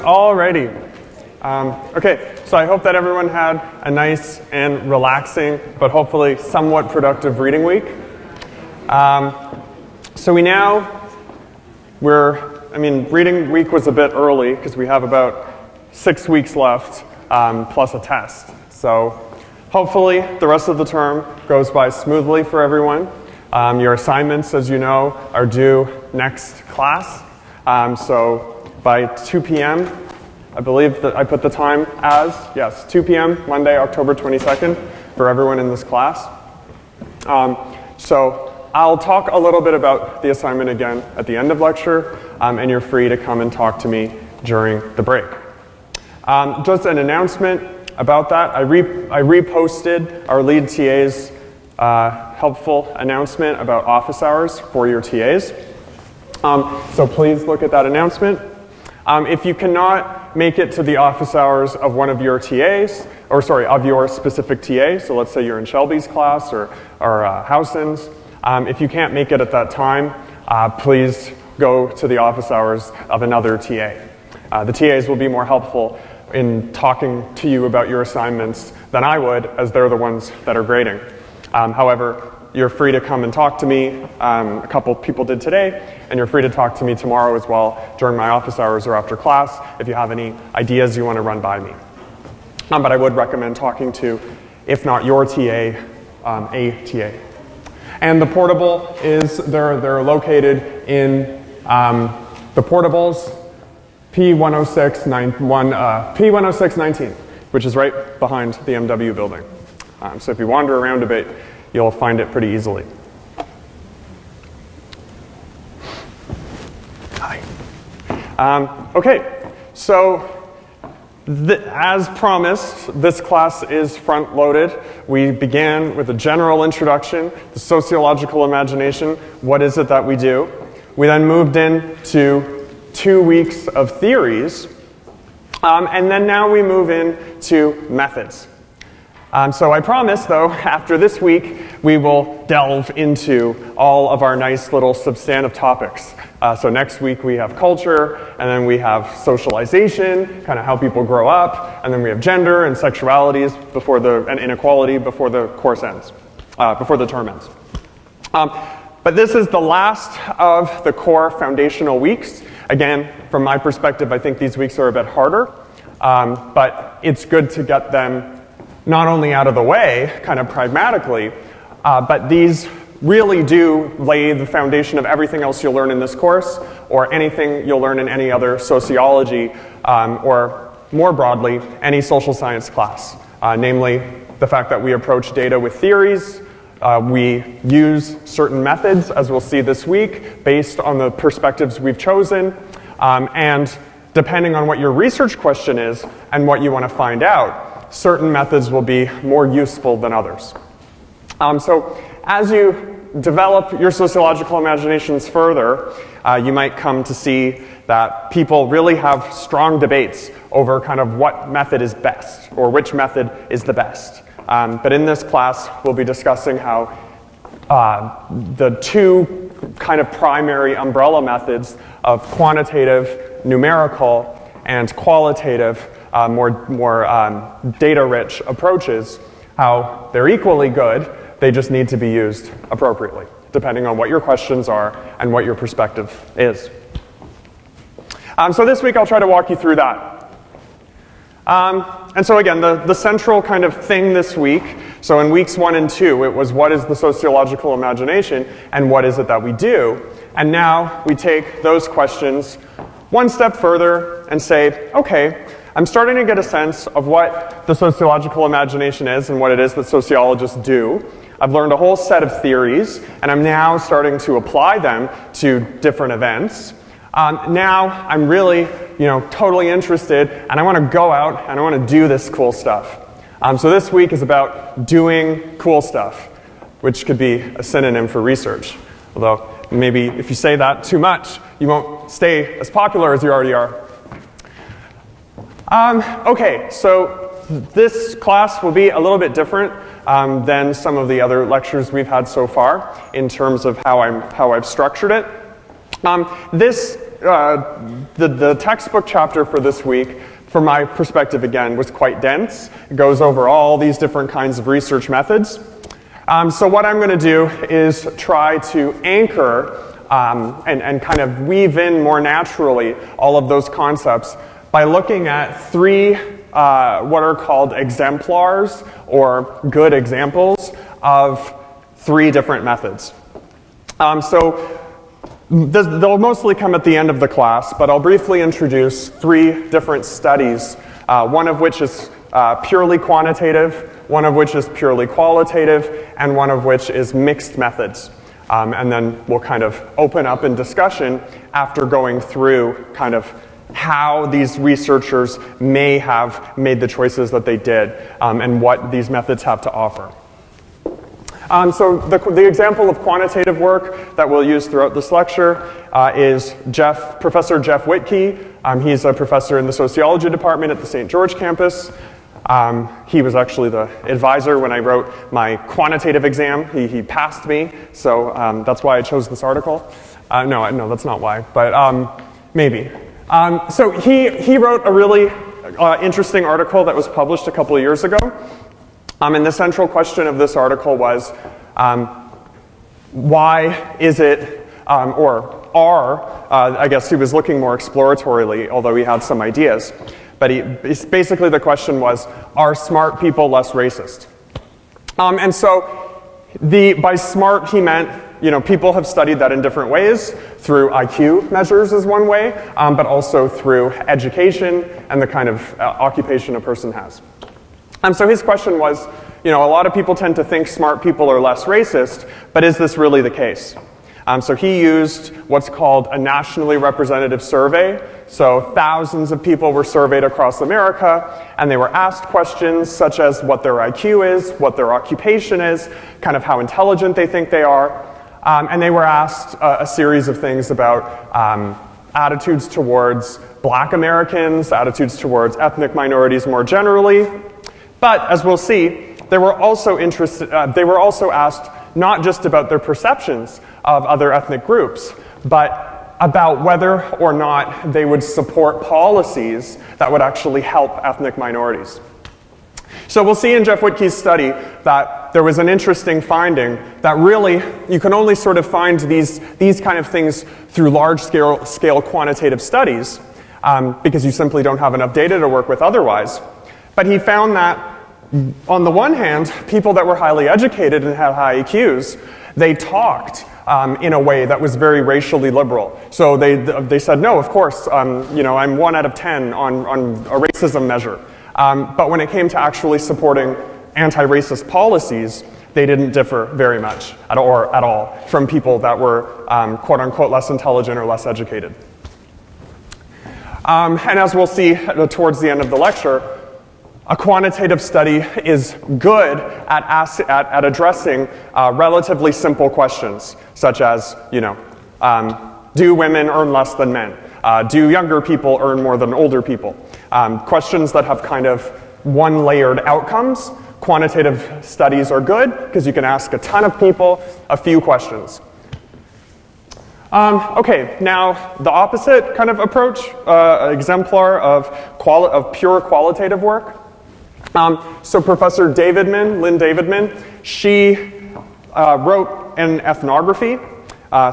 Alrighty. Okay, so I hope that everyone had a nice and relaxing, but hopefully somewhat productive reading week. Reading week was a bit early because we have about 6 weeks left, plus a test. So hopefully the rest of the term goes by smoothly for everyone. Your assignments, as you know, are due next class. So by 2 p.m., I believe that I put the time as, 2 p.m., Monday, October 22nd, for everyone in this class. So I'll talk a little bit about the assignment again at the end of lecture, and you're free to come and talk to me during the break. Just an announcement about that. I reposted our lead TA's helpful announcement about office hours for your TAs. So please look at that announcement. If you cannot make it to the office hours of one of your TAs, of your specific TA, so let's say you're in Shelby's class or Howson's, if you can't make it at that time, please go to the office hours of another TA. The TAs will be more helpful in talking to you about your assignments than I would, as they're the ones that are grading. However, you're free to come and talk to me. A couple people did today, and you're free to talk to me tomorrow as well during my office hours or after class if you have any ideas you want to run by me. But I would recommend talking to, if not your TA, a TA. And the portable is, they're located in the portables P10619, which is right behind the MW building. So if you wander around a bit, you'll find it pretty easily. Hi. Okay, so as promised, this class is front-loaded. We began with a general introduction, the sociological imagination, what is it that we do? We then moved into 2 weeks of theories, and then now we move into methods. So I promise, though, after this week, we will delve into all of our nice little substantive topics. So next week we have culture, and then we have socialization, kind of how people grow up, and then we have gender and sexualities and inequality before the course ends, before the term ends. But this is the last of the core foundational weeks. Again, from my perspective, I think these weeks are a bit harder, but it's good to get them not only out of the way, kind of pragmatically, but these really do lay the foundation of everything else you'll learn in this course, or anything you'll learn in any other sociology, or more broadly, any social science class. Namely, the fact that we approach data with theories, we use certain methods, as we'll see this week, based on the perspectives we've chosen, and depending on what your research question is and what you want to find out, certain methods will be more useful than others. So as you develop your sociological imaginations further, you might come to see that people really have strong debates over kind of what method is best, or which method is the best. But in this class, we'll be discussing how the two kind of primary umbrella methods of quantitative, numerical, and qualitative, more data-rich approaches, how they're equally good, they just need to be used appropriately, depending on what your questions are and what your perspective is. So this week I'll try to walk you through that. And so again, the central kind of thing this week, so in weeks 1 and 2, it was what is the sociological imagination and what is it that we do? And now we take those questions one step further and say, okay, I'm starting to get a sense of what the sociological imagination is and what it is that sociologists do. I've learned a whole set of theories, and I'm now starting to apply them to different events. Now I'm really, totally interested, and I want to go out and I want to do this cool stuff. So this week is about doing cool stuff, which could be a synonym for research. Although maybe if you say that too much, you won't stay as popular as you already are. Okay, so this class will be a little bit different than some of the other lectures we've had so far in terms of how I've structured it. This the textbook chapter for this week, from my perspective again, was quite dense. It goes over all these different kinds of research methods. So what I'm going to do is try to anchor and kind of weave in more naturally all of those concepts by looking at three what are called exemplars, or good examples of three different methods. So they'll mostly come at the end of the class, but I'll briefly introduce three different studies, one of which is purely quantitative, one of which is purely qualitative, and one of which is mixed methods. And then we'll kind of open up in discussion after going through kind of how these researchers may have made the choices that they did, and what these methods have to offer. So the example of quantitative work that we'll use throughout this lecture is Professor Jeff Whitkey. He's a professor in the Sociology department at the St. George campus. He was actually the advisor when I wrote my quantitative exam. He passed me, so that's why I chose this article. No, that's not why, but maybe. So he wrote a really interesting article that was published a couple of years ago. And the central question of this article was, why is it, I guess he was looking more exploratorily, although he had some ideas. But basically the question was, are smart people less racist? And so by smart he meant, people have studied that in different ways. Through IQ measures is one way, but also through education and the kind of occupation a person has. So his question was, a lot of people tend to think smart people are less racist, but is this really the case? So he used what's called a nationally representative survey. So thousands of people were surveyed across America, and they were asked questions such as what their IQ is, what their occupation is, kind of how intelligent they think they are. And they were asked a series of things about attitudes towards Black Americans, attitudes towards ethnic minorities more generally. But as we'll see, they were also asked not just about their perceptions of other ethnic groups, but about whether or not they would support policies that would actually help ethnic minorities. So we'll see in Jeff Whitkey's study that there was an interesting finding that really you can only sort of find these kind of things through large-scale quantitative studies because you simply don't have enough data to work with otherwise. But he found that on the one hand, people that were highly educated and had high IQs, they talked in a way that was very racially liberal. So they said, no, of course, I'm 1 out of 10 on a racism measure. But when it came to actually supporting anti-racist policies, they didn't differ very much at all from people that were quote-unquote less intelligent or less educated. And as we'll see towards the end of the lecture, a quantitative study is good at addressing relatively simple questions, such as, do women earn less than men? Do younger people earn more than older people? Questions that have kind of one-layered outcomes. Quantitative studies are good because you can ask a ton of people a few questions. Okay, now the opposite kind of approach, exemplar of pure qualitative work. So Professor Lynn Davidman, she wrote an ethnography.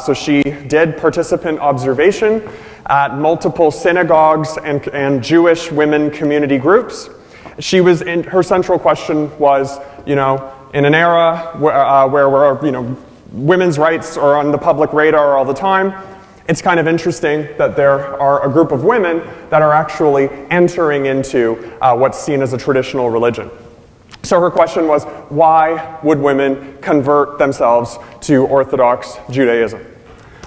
So she did participant observation at multiple synagogues and Jewish women community groups. Her central question was, in an era where women's rights are on the public radar all the time, it's kind of interesting that there are a group of women that are actually entering into what's seen as a traditional religion. So her question was, why would women convert themselves to Orthodox Judaism?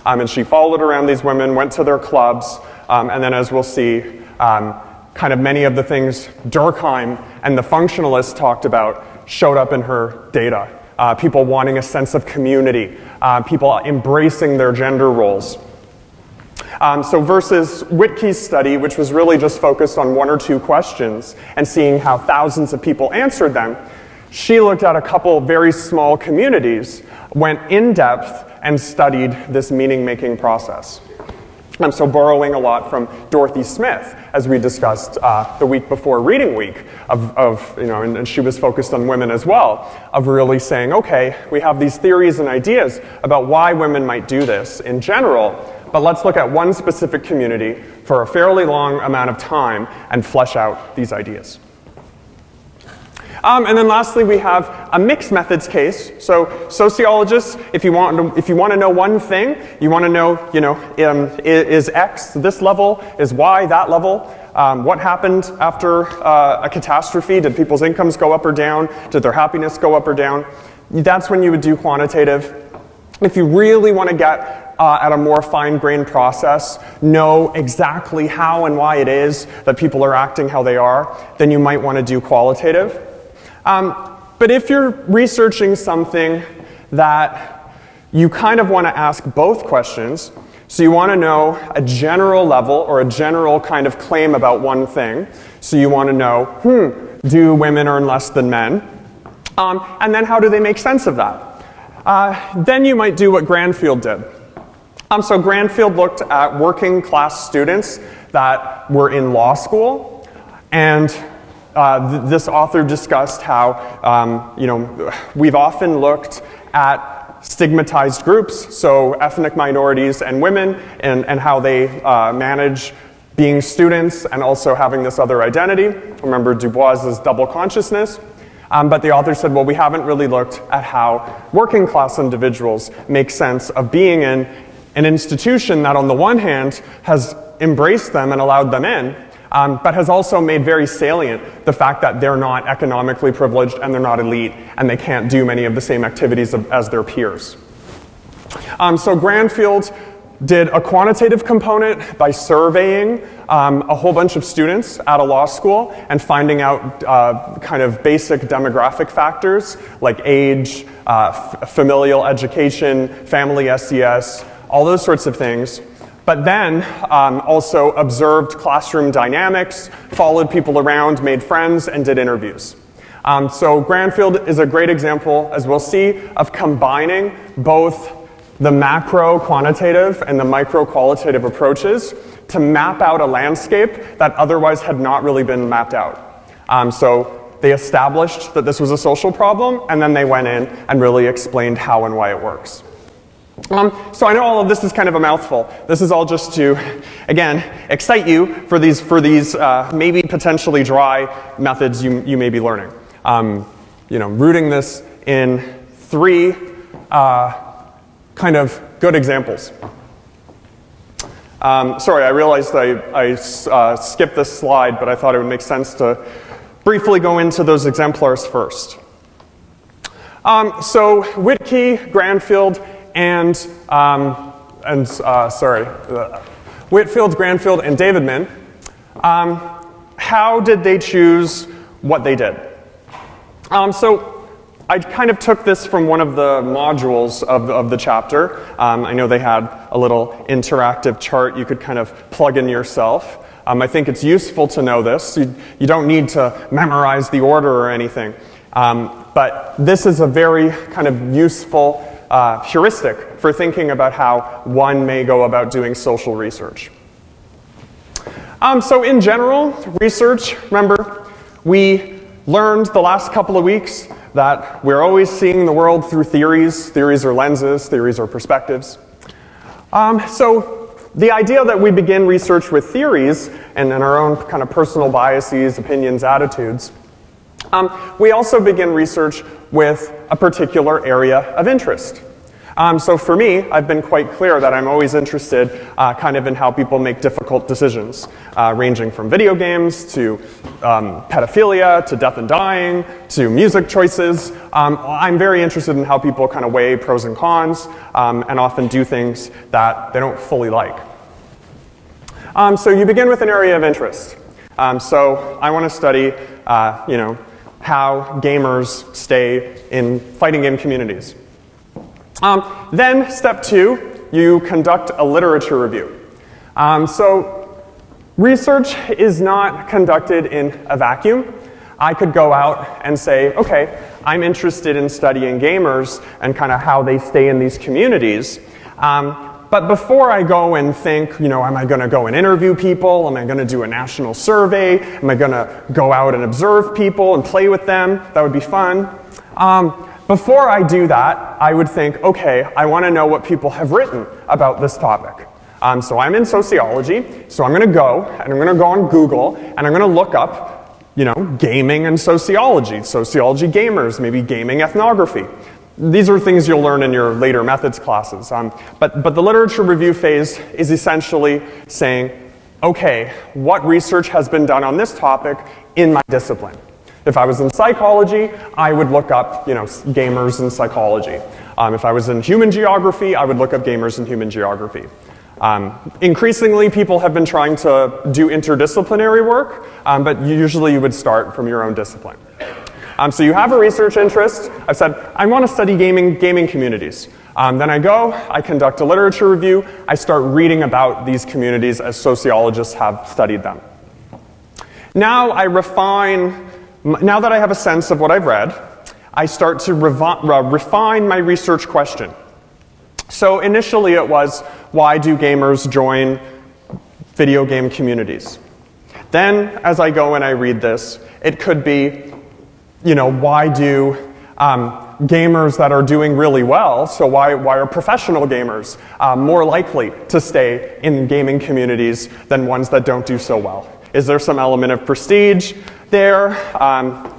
And she followed around these women, went to their clubs, and then as we'll see, kind of many of the things Durkheim and the functionalists talked about showed up in her data. People wanting a sense of community, people embracing their gender roles. So versus Whitkey's study, which was really just focused on 1 or 2 questions and seeing how thousands of people answered them, she looked at a couple very small communities, went in depth, and studied this meaning-making process. So borrowing a lot from Dorothy Smith, as we discussed the week before Reading Week, and she was focused on women as well, of really saying, okay, we have these theories and ideas about why women might do this in general, but let's look at one specific community for a fairly long amount of time and flesh out these ideas. And then lastly, we have a mixed methods case. So sociologists, if you want to know one thing, you want to know, is X this level? Is Y that level? What happened after a catastrophe? Did people's incomes go up or down? Did their happiness go up or down? That's when you would do quantitative. If you really want to get at a more fine-grained process, know exactly how and why it is that people are acting how they are, then you might want to do qualitative. But if you're researching something that you kind of want to ask both questions, so you want to know a general level or a general kind of claim about one thing, so you want to know, do women earn less than men? And then how do they make sense of that? Then you might do what Granfield did. So Granfield looked at working class students that were in law school, and this author discussed how, we've often looked at stigmatized groups, so ethnic minorities and women, and how they manage being students and also having this other identity. Remember Du Bois's double consciousness. But the author said, well, we haven't really looked at how working class individuals make sense of being in an institution that on the one hand has embraced them and allowed them in, but has also made very salient the fact that they're not economically privileged and they're not elite and they can't do many of the same activities as their peers. So Granfield did a quantitative component by surveying a whole bunch of students at a law school and finding out kind of basic demographic factors like age, familial education, family SES, all those sorts of things. But then also observed classroom dynamics, followed people around, made friends, and did interviews. So Granfield is a great example, as we'll see, of combining both the macro quantitative and the micro qualitative approaches to map out a landscape that otherwise had not really been mapped out. So they established that this was a social problem, and then they went in and really explained how and why it works. So I know all of this is kind of a mouthful. This is all just to, again, excite you for these maybe potentially dry methods you may be learning. Rooting this in three kind of good examples. Sorry, I realized I skipped this slide, but I thought it would make sense to briefly go into those exemplars first. So Whitby, Granfield, Whitfield, Granfield, and Davidman, how did they choose what they did? So I kind of took this from one of the modules of the chapter. I know they had a little interactive chart you could kind of plug in yourself. I think it's useful to know this. You don't need to memorize the order or anything. But this is a very kind of useful heuristic for thinking about how one may go about doing social research. So in general, research, remember, we learned the last couple of weeks that we're always seeing the world through theories. Theories are lenses, theories are perspectives. So the idea that we begin research with theories and our own kind of personal biases, opinions, attitudes, we also begin research with a particular area of interest. So for me, I've been quite clear that I'm always interested kind of in how people make difficult decisions, ranging from video games to pedophilia to death and dying to music choices. I'm very interested in how people kind of weigh pros and cons and often do things that they don't fully like. So you begin with an area of interest. So I want to study, how gamers stay in fighting game communities. Then, step 2, you conduct a literature review. So research is not conducted in a vacuum. I could go out and say, okay, I'm interested in studying gamers and kind of how they stay in these communities. But But before I go and think, am I going to go and interview people? Am I going to do a national survey? Am I going to go out and observe people and play with them? That would be fun. Before I do that, I would think, okay, I want to know what people have written about this topic. So I'm in sociology, so I'm going to go, and I'm going to go on Google, and I'm going to look up, gaming and sociology gamers, maybe gaming ethnography. These are things you'll learn in your later methods classes. But the literature review phase is essentially saying, okay, what research has been done on this topic in my discipline? If I was in psychology, I would look up, gamers in psychology. If I was in human geography, I would look up gamers in human geography. Increasingly, people have been trying to do interdisciplinary work, but usually you would start from your own discipline. So you have a research interest. I've said, I want to study gaming communities. Then I go, I conduct a literature review, I start reading about these communities as sociologists have studied them. Now now that I have a sense of what I've read, I start to refine my research question. So initially it was, why do gamers join video game communities? Then, as I go and I read this, it could be, why do gamers that are doing really well, so why are professional gamers more likely to stay in gaming communities than ones that don't do so well? Is there some element of prestige there?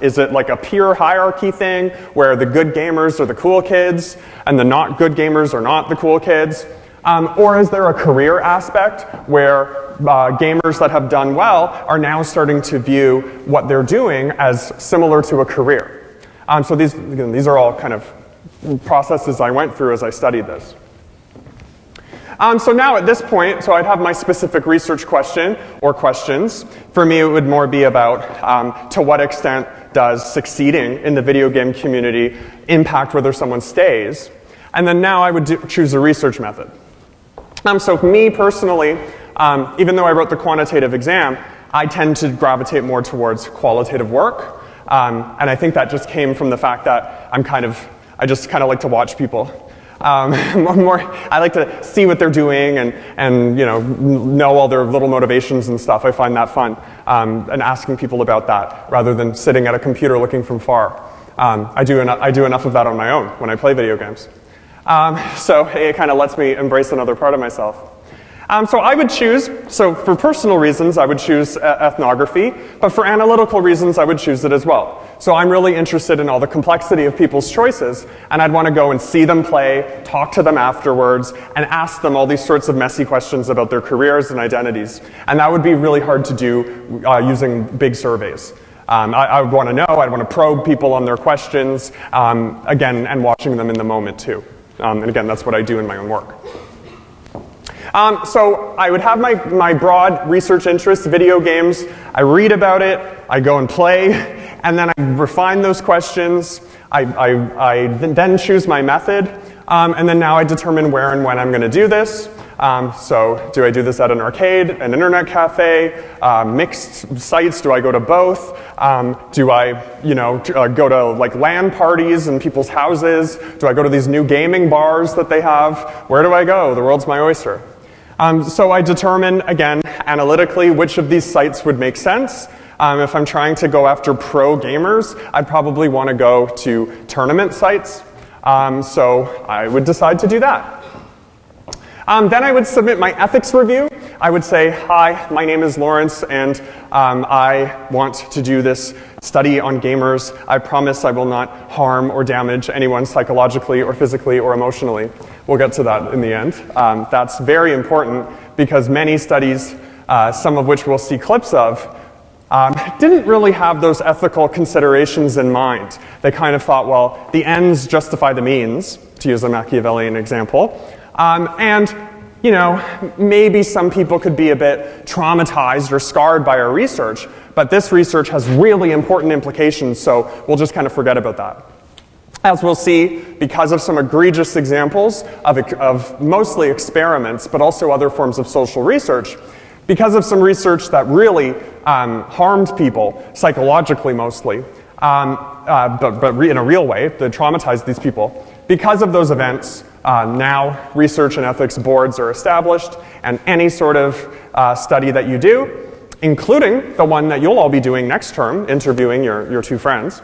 Is it like a peer hierarchy thing where the good gamers are the cool kids and the not good gamers are not the cool kids? Or is there a career aspect where gamers that have done well are now starting to view what they're doing as similar to a career? So these are all kind of processes I went through as I studied this. So now at this point, so I'd have my specific research question or questions. For me, it would more be about to what extent does succeeding in the video game community impact whether someone stays? And then now I would choose a research method. So for me personally, even though I wrote the quantitative exam, I tend to gravitate more towards qualitative work. And I think that just came from the fact that I just kind of like to watch people. I like to see what they're doing and know all their little motivations and stuff. I find that fun, and asking people about that rather than sitting at a computer looking from far. I do enough of that on my own when I play video games. So it kind of lets me embrace another part of myself. So I would choose, so for personal reasons, I would choose ethnography, but for analytical reasons, I would choose it as well. So I'm really interested in all the complexity of people's choices, and I'd want to go and see them play, talk to them afterwards, and ask them all these sorts of messy questions about their careers and identities. And that would be really hard to do using big surveys. I would want to know, I'd want to probe people on their questions, again, and watching them in the moment too. And again, that's what I do in my own work. So I would have my broad research interests, video games. I read about it, I go and play, and then I refine those questions. I then choose my method, and then now I determine where and when I'm going to do this. So do I do this at an arcade, an internet cafe, mixed sites? Do I go to both? Do I, go to like LAN parties in people's houses? Do I go to these new gaming bars that they have? Where do I go? The world's my oyster. So I determine, again, analytically, which of these sites would make sense. If I'm trying to go after pro gamers, I'd probably want to go to tournament sites. So I would decide to do that. Then I would submit my ethics review. I would say, hi, my name is Lawrence, and I want to do this study on gamers. I promise I will not harm or damage anyone psychologically or physically or emotionally. We'll get to that in the end. That's very important because many studies, some of which we'll see clips of, didn't really have those ethical considerations in mind. They kind of thought, well, the ends justify the means, to use a Machiavellian example. And, maybe some people could be a bit traumatized or scarred by our research, but this research has really important implications, so we'll just kind of forget about that. As we'll see, because of some egregious examples of mostly experiments, but also other forms of social research, because of some research that really harmed people, psychologically mostly, but in a real way, that traumatized these people, because of those events, now research and ethics boards are established, and any sort of study that you do, including the one that you'll all be doing next term, interviewing your two friends,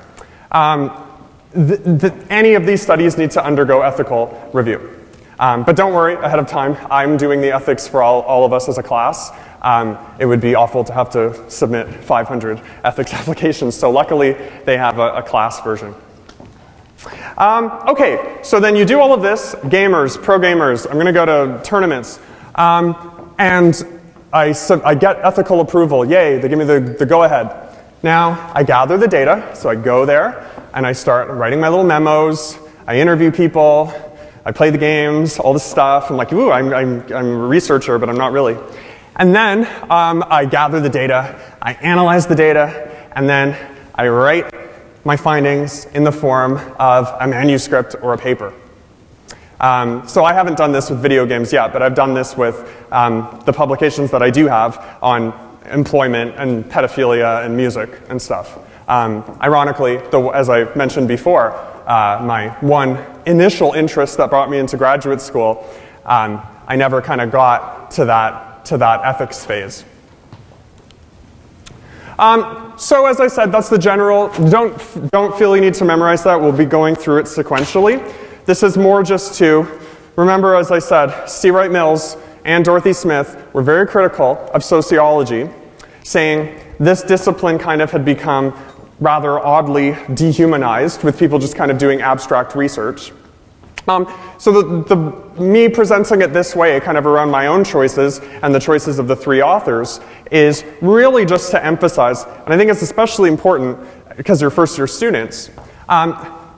any of these studies need to undergo ethical review. But don't worry ahead of time, I'm doing the ethics for all of us as a class. It would be awful to have to submit 500 ethics applications, so luckily they have a class version. Okay, so then you do all of this, gamers, pro gamers, I'm going to go to tournaments, and I get ethical approval, yay, they give me the go-ahead. Now, I gather the data, so I go there, and I start writing my little memos, I interview people, I play the games, all this stuff, I'm like, ooh, I'm a researcher, but I'm not really. And then I gather the data, I analyze the data, and then I write my findings in the form of a manuscript or a paper. So I haven't done this with video games yet, but I've done this with the publications that I do have on employment and pedophilia and music and stuff. Ironically, as I mentioned before, my one initial interest that brought me into graduate school, I never kind of got to that ethics phase. So as I said, that's the general. Don't feel you need to memorize that. We'll be going through it sequentially. This is more just to remember, as I said, C. Wright Mills and Dorothy Smith were very critical of sociology, saying this discipline kind of had become rather oddly dehumanized, with people just kind of doing abstract research. So me presenting it this way, kind of around my own choices and the choices of the three authors, is really just to emphasize, and I think it's especially important because you're first-year students,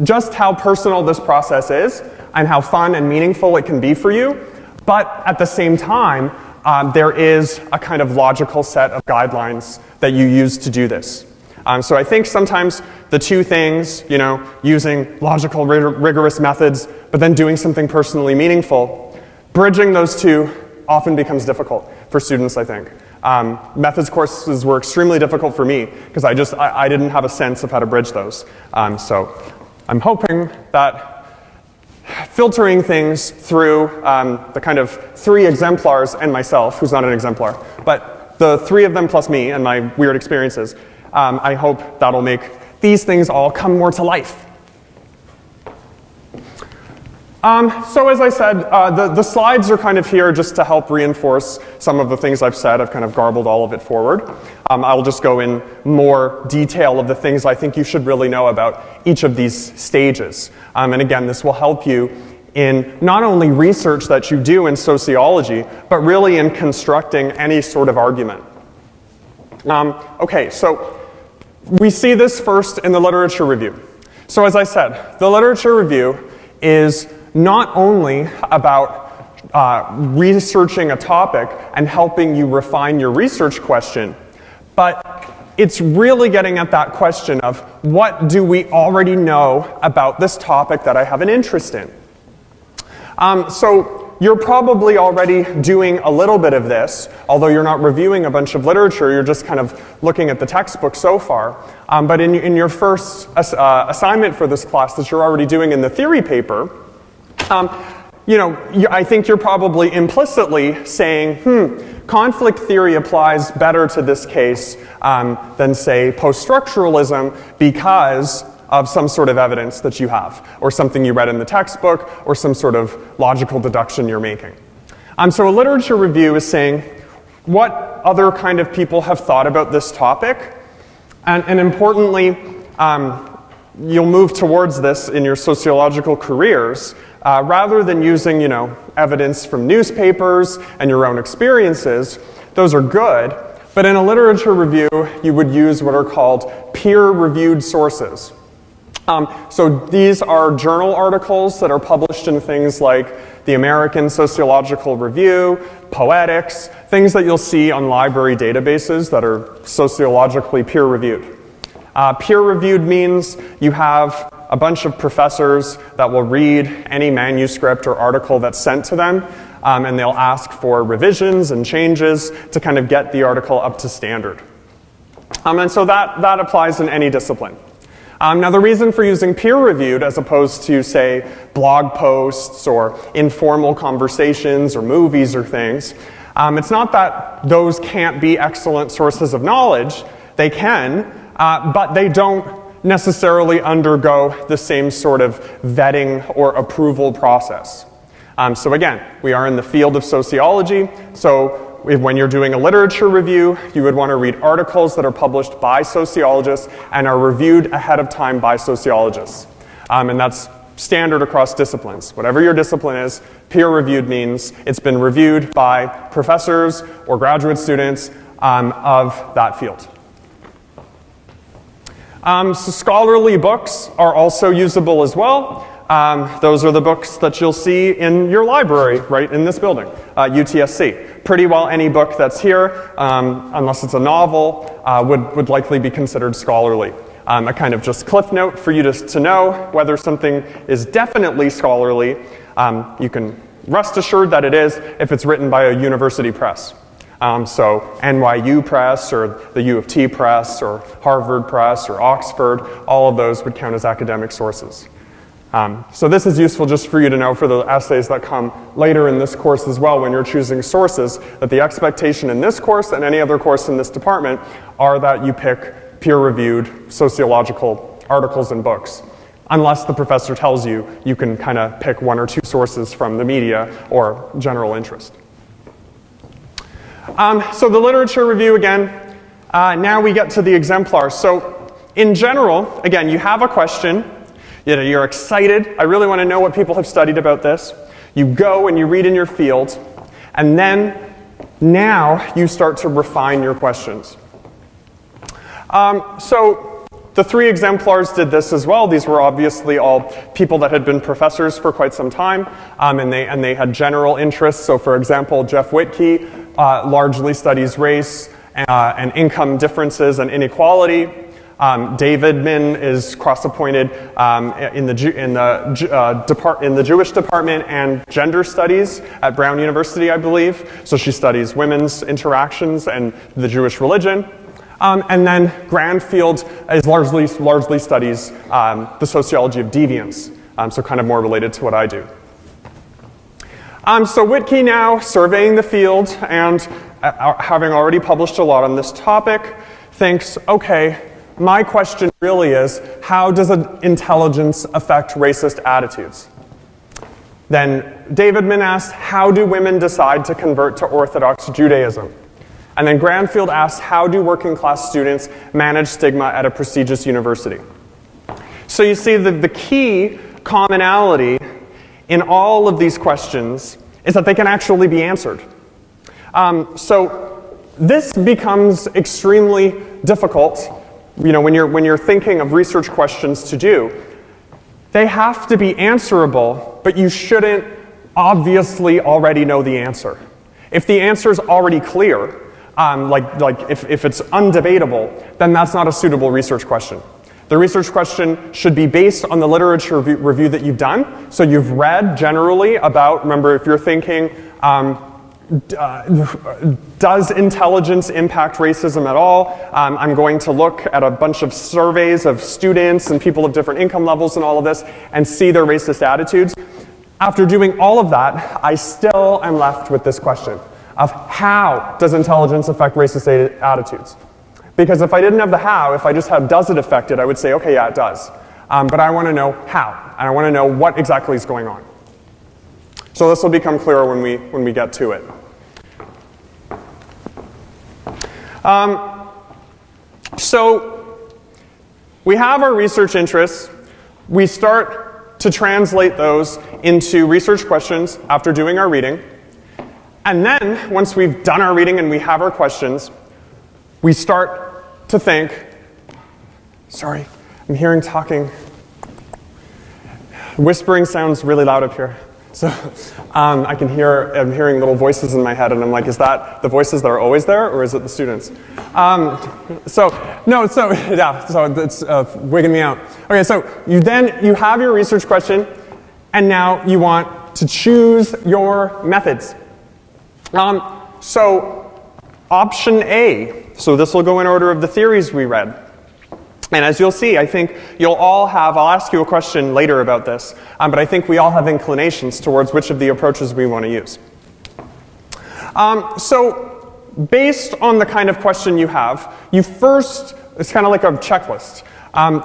just how personal this process is and how fun and meaningful it can be for you, but at the same time, there is a kind of logical set of guidelines that you use to do this. So I think sometimes the two things, using logical, rigorous methods, but then doing something personally meaningful, bridging those two often becomes difficult for students, I think. Methods courses were extremely difficult for me because I didn't have a sense of how to bridge those. So I'm hoping that filtering things through the kind of three exemplars and myself, who's not an exemplar, but the three of them plus me and my weird experiences, I hope that'll make these things all come more to life. So as I said, the slides are kind of here just to help reinforce some of the things I've said. I've kind of garbled all of it forward. I'll just go in more detail of the things I think you should really know about each of these stages. And again, this will help you in not only research that you do in sociology, but really in constructing any sort of argument. Okay, so we see this first in the literature review. So as I said, the literature review is not only about researching a topic and helping you refine your research question, but it's really getting at that question of what do we already know about this topic that I have an interest in. So you're probably already doing a little bit of this, although you're not reviewing a bunch of literature, you're just kind of looking at the textbook so far. But in your first assignment for this class that you're already doing in the theory paper, I think you're probably implicitly saying, conflict theory applies better to this case than, say, post-structuralism because of some sort of evidence that you have, or something you read in the textbook, or some sort of logical deduction you're making. So a literature review is saying, what other kind of people have thought about this topic? And importantly, you'll move towards this in your sociological careers, rather than using, evidence from newspapers and your own experiences. Those are good, but in a literature review, you would use what are called peer-reviewed sources. So these are journal articles that are published in things like the American Sociological Review, Poetics, things that you'll see on library databases that are sociologically peer-reviewed. Peer-reviewed means you have a bunch of professors that will read any manuscript or article that's sent to them, and they'll ask for revisions and changes to kind of get the article up to standard. And so that applies in any discipline. Now, the reason for using peer-reviewed as opposed to, say, blog posts or informal conversations or movies or things, it's not that those can't be excellent sources of knowledge. They can, but they don't necessarily undergo the same sort of vetting or approval process. So again, we are in the field of sociology, so when you're doing a literature review, you would want to read articles that are published by sociologists and are reviewed ahead of time by sociologists. And that's standard across disciplines. Whatever your discipline is, peer-reviewed means it's been reviewed by professors or graduate students of that field. So scholarly books are also usable as well. Those are the books that you'll see in your library, right in this building, UTSC. Pretty well any book that's here, unless it's a novel, would likely be considered scholarly. A kind of just cliff note for you to know whether something is definitely scholarly. You can rest assured that it is if it's written by a university press. So NYU Press or the U of T Press or Harvard Press or Oxford, all of those would count as academic sources. So this is useful just for you to know for the essays that come later in this course as well when you're choosing sources, that the expectation in this course and any other course in this department are that you pick peer-reviewed sociological articles and books. Unless the professor tells you, you can kind of pick one or two sources from the media or general interest. So the literature review again, now we get to the exemplars. So in general, again, you have a question, you're excited, I really want to know what people have studied about this. You go and you read in your field, and then now you start to refine your questions. So the 3 exemplars did this as well. These were obviously all people that had been professors for quite some time, and they had general interests. So for example, Jeff Whitkey largely studies race and income differences and inequality. David Min is cross-appointed in the Jewish department and gender studies at Brown University, I believe. So she studies women's interactions and the Jewish religion. And then Granfield is largely studies the sociology of deviance, so kind of more related to what I do. So Whitkey now, surveying the field and having already published a lot on this topic, thinks, okay, my question really is, how does intelligence affect racist attitudes? Then David Min asked, how do women decide to convert to Orthodox Judaism? And then Granfield asked, how do working class students manage stigma at a prestigious university? So you see the key commonality in all of these questions is that they can actually be answered. So this becomes extremely difficult. When you're thinking of research questions to do, they have to be answerable, but you shouldn't obviously already know the answer. If the answer is already clear, if it's undebatable, then that's not a suitable research question. The research question should be based on the literature review that you've done. So you've read generally about, remember, if you're thinking, does intelligence impact racism at all? I'm going to look at a bunch of surveys of students and people of different income levels and all of this and see their racist attitudes. After doing all of that, I still am left with this question of how does intelligence affect racist attitudes? Because if I didn't have the how, if I just had does it affect it, I would say, okay, yeah, it does. But I want to know how, and I want to know what exactly is going on. So this will become clearer when we get to it. So we have our research interests. We start to translate those into research questions after doing our reading. And then, once we've done our reading and we have our questions, we start to think, sorry, I'm hearing talking. Whispering sounds really loud up here. So I'm hearing little voices in my head, and I'm like, is that the voices that are always there, or is it the students? So it's wigging me out. Okay, so you have your research question, and now you want to choose your methods. So option A, so this will go in order of the theories we read. And as you'll see, I think you'll all have, I'll ask you a question later about this, but I think we all have inclinations towards which of the approaches we want to use. So based on the kind of question you have, you first, it's kind of like a checklist.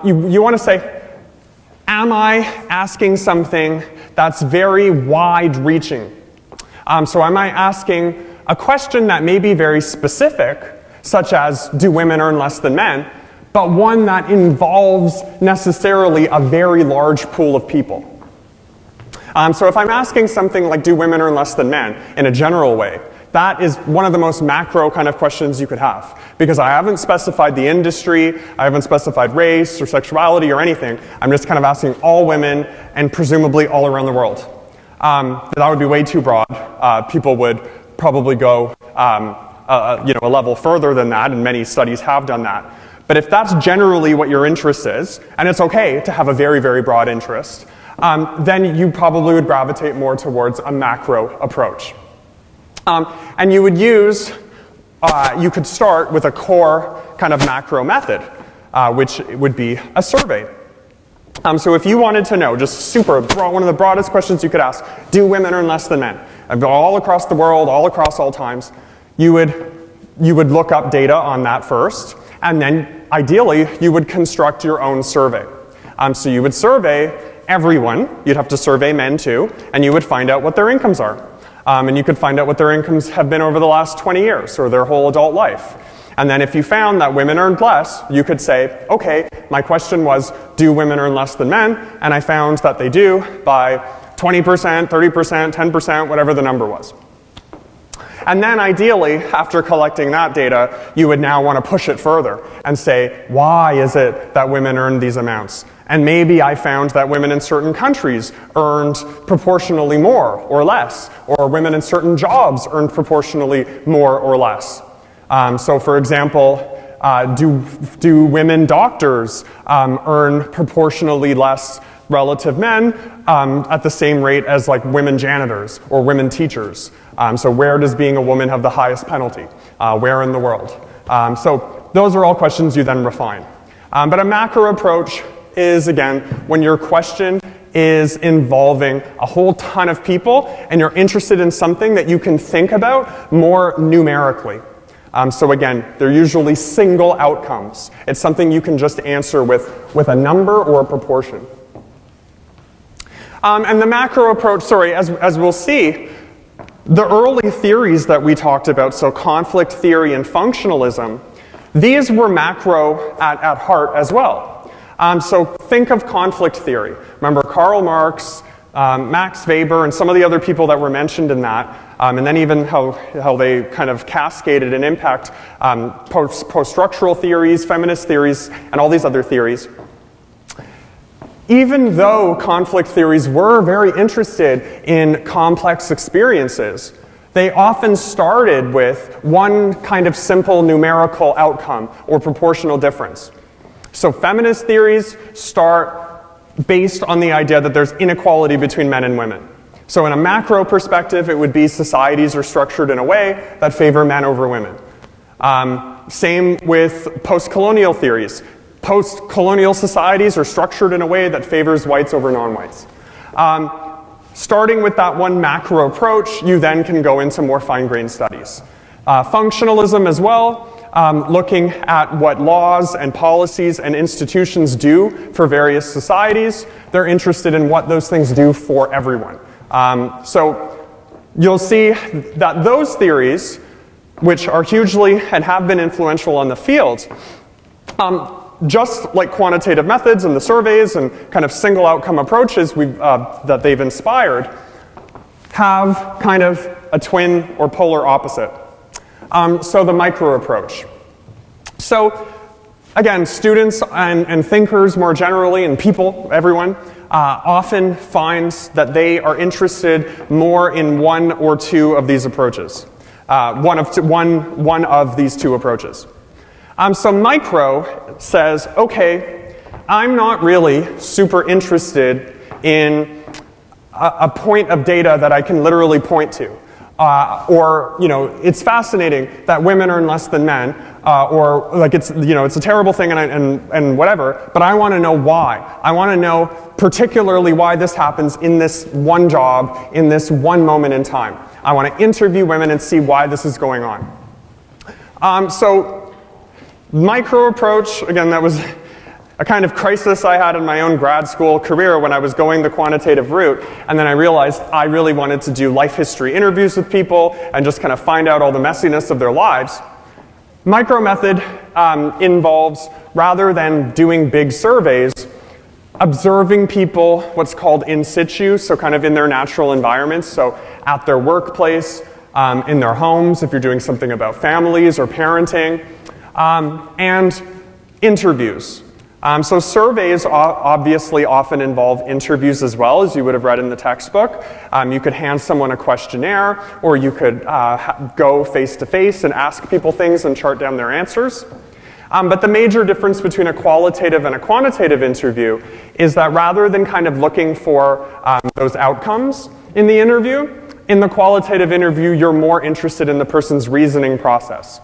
You want to say, am I asking something that's very wide-reaching? So am I asking a question that may be very specific, such as, do women earn less than men, but one that involves necessarily a very large pool of people? So if I'm asking something like, do women earn less than men, in a general way, that is one of the most macro kind of questions you could have, because I haven't specified the industry, I haven't specified race or sexuality or anything. I'm just kind of asking all women and presumably all around the world. That would be way too broad. People would probably go a level further than that, and many studies have done that. But if that's generally what your interest is, and it's okay to have a very, very broad interest, then you probably would gravitate more towards a macro approach. And you would use, you could start with a core kind of macro method, which would be a survey. So if you wanted to know, just super broad, one of the broadest questions you could ask, do women earn less than men? All across the world, all across all times, you would look up data on that first, and then ideally you would construct your own survey. So you would survey everyone, you'd have to survey men too, and you would find out what their incomes are. And you could find out what their incomes have been over the last 20 years, or their whole adult life. And then if you found that women earned less, you could say, okay, my question was, do women earn less than men? And I found that they do by 20%, 30%, 10%, whatever the number was. And then ideally, after collecting that data, you would now want to push it further and say, why is it that women earn these amounts? And maybe I found that women in certain countries earned proportionally more or less, or women in certain jobs earned proportionally more or less. So for example, do women doctors earn proportionally less relative men at the same rate as like women janitors or women teachers? So where does being a woman have the highest penalty? Where in the world? So those are all questions you then refine. But a macro approach is, again, when your question is involving a whole ton of people and you're interested in something that you can think about more numerically. So again, they're usually single outcomes. It's something you can just answer with a number or a proportion. And the macro approach, as we'll see, the early theories that we talked about, so conflict theory and functionalism, these were macro at heart as well. So think of conflict theory. Remember Karl Marx, Max Weber, and some of the other people that were mentioned in that, and then even how they kind of cascaded and impact post-structural theories, feminist theories, and all these other theories. Even though conflict theories were very interested in complex experiences, they often started with one kind of simple numerical outcome or proportional difference. So feminist theories start based on the idea that there's inequality between men and women. So in a macro perspective, it would be societies are structured in a way that favor men over women. Same with post-colonial theories. Post-colonial societies are structured in a way that favors whites over non-whites. Starting with that one macro approach, you then can go into more fine-grained studies. Functionalism as well, looking at what laws and policies and institutions do for various societies. They're interested in what those things do for everyone. So you'll see that those theories, which are hugely and have been influential on the field, just like quantitative methods and the surveys and kind of single outcome approaches that they've inspired, have kind of a twin or polar opposite. So the micro approach. So again, students and thinkers more generally, and people, everyone, often find that they are interested more in one or two of these approaches. One of these two approaches. So micro says, okay, I'm not really super interested in a point of data that I can literally point to. Or, it's fascinating that women earn less than men, or like it's a terrible thing and whatever, but I want to know why. I want to know particularly why this happens in this one job, in this one moment in time. I want to interview women and see why this is going on. So, micro approach, again, that was a kind of crisis I had in my own grad school career when I was going the quantitative route, and then I realized I really wanted to do life history interviews with people and just kind of find out all the messiness of their lives. Micro method involves, rather than doing big surveys, observing people what's called in situ, so kind of in their natural environments, so at their workplace, in their homes, if you're doing something about families or parenting, and interviews. So surveys obviously often involve interviews as well, as you would have read in the textbook. You could hand someone a questionnaire, or you could go face-to-face and ask people things and chart down their answers. But the major difference between a qualitative and a quantitative interview is that rather than kind of looking for those outcomes in the interview, in the qualitative interview, you're more interested in the person's reasoning process.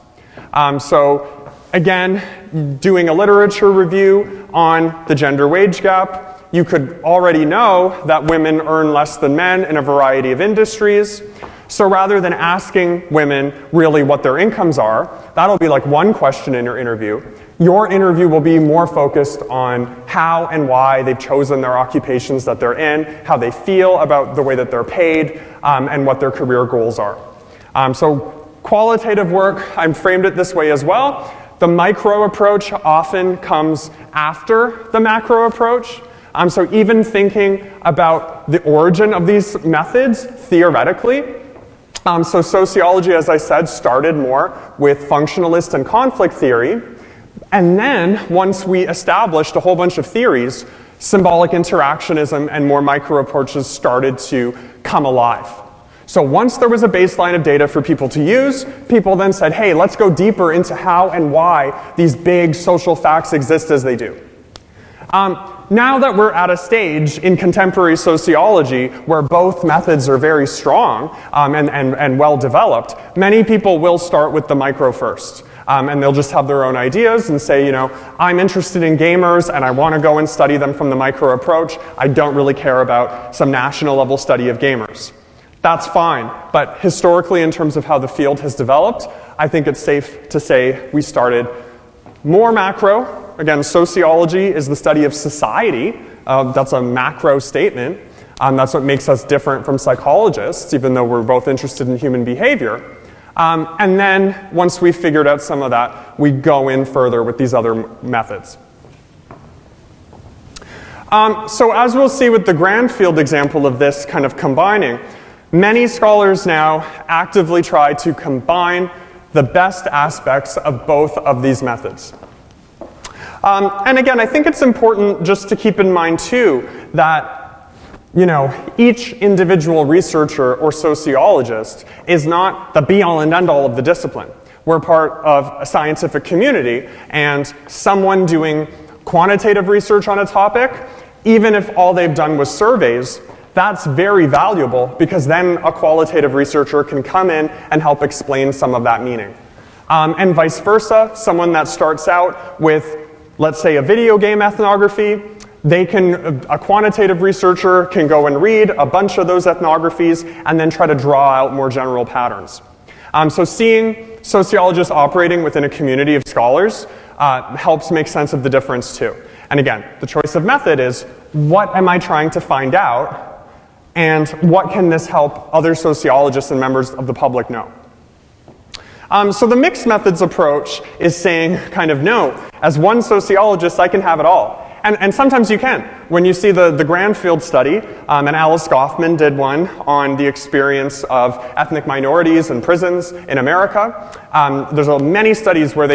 So again, doing a literature review on the gender wage gap, you could already know that women earn less than men in a variety of industries. So rather than asking women really what their incomes are, that'll be like one question in your interview. Your interview will be more focused on how and why they've chosen their occupations that they're in, how they feel about the way that they're paid, and what their career goals are. So qualitative work, I've framed it this way as well. The micro approach often comes after the macro approach. So even thinking about the origin of these methods theoretically, so sociology, as I said, started more with functionalist and conflict theory. And then, once we established a whole bunch of theories, symbolic interactionism and more micro approaches started to come alive. So once there was a baseline of data for people to use, people then said, hey, let's go deeper into how and why these big social facts exist as they do. Now that we're at a stage in contemporary sociology where both methods are very strong and well developed, many people will start with the micro first. And they'll just have their own ideas and say, I'm interested in gamers and I want to go and study them from the micro approach. I don't really care about some national level study of gamers. That's fine, but historically, in terms of how the field has developed, I think it's safe to say we started more macro. Again, sociology is the study of society. That's a macro statement. That's what makes us different from psychologists, even though we're both interested in human behavior. And then, once we've figured out some of that, we go in further with these other methods. So as we'll see with the grand field example of this kind of combining, many scholars now actively try to combine the best aspects of both of these methods. And again, I think it's important just to keep in mind too that each individual researcher or sociologist is not the be-all and end-all of the discipline. We're part of a scientific community, and someone doing quantitative research on a topic, even if all they've done was surveys, that's very valuable because then a qualitative researcher can come in and help explain some of that meaning. And vice versa, someone that starts out with, let's say, a video game ethnography, a quantitative researcher can go and read a bunch of those ethnographies and then try to draw out more general patterns. So seeing sociologists operating within a community of scholars helps make sense of the difference too. And again, the choice of method is, what am I trying to find out? And what can this help other sociologists and members of the public know? So the mixed methods approach is saying, kind of, no, as one sociologist, I can have it all. And sometimes you can. When you see the Granfield study, and Alice Goffman did one on the experience of ethnic minorities in prisons in America. There's many studies where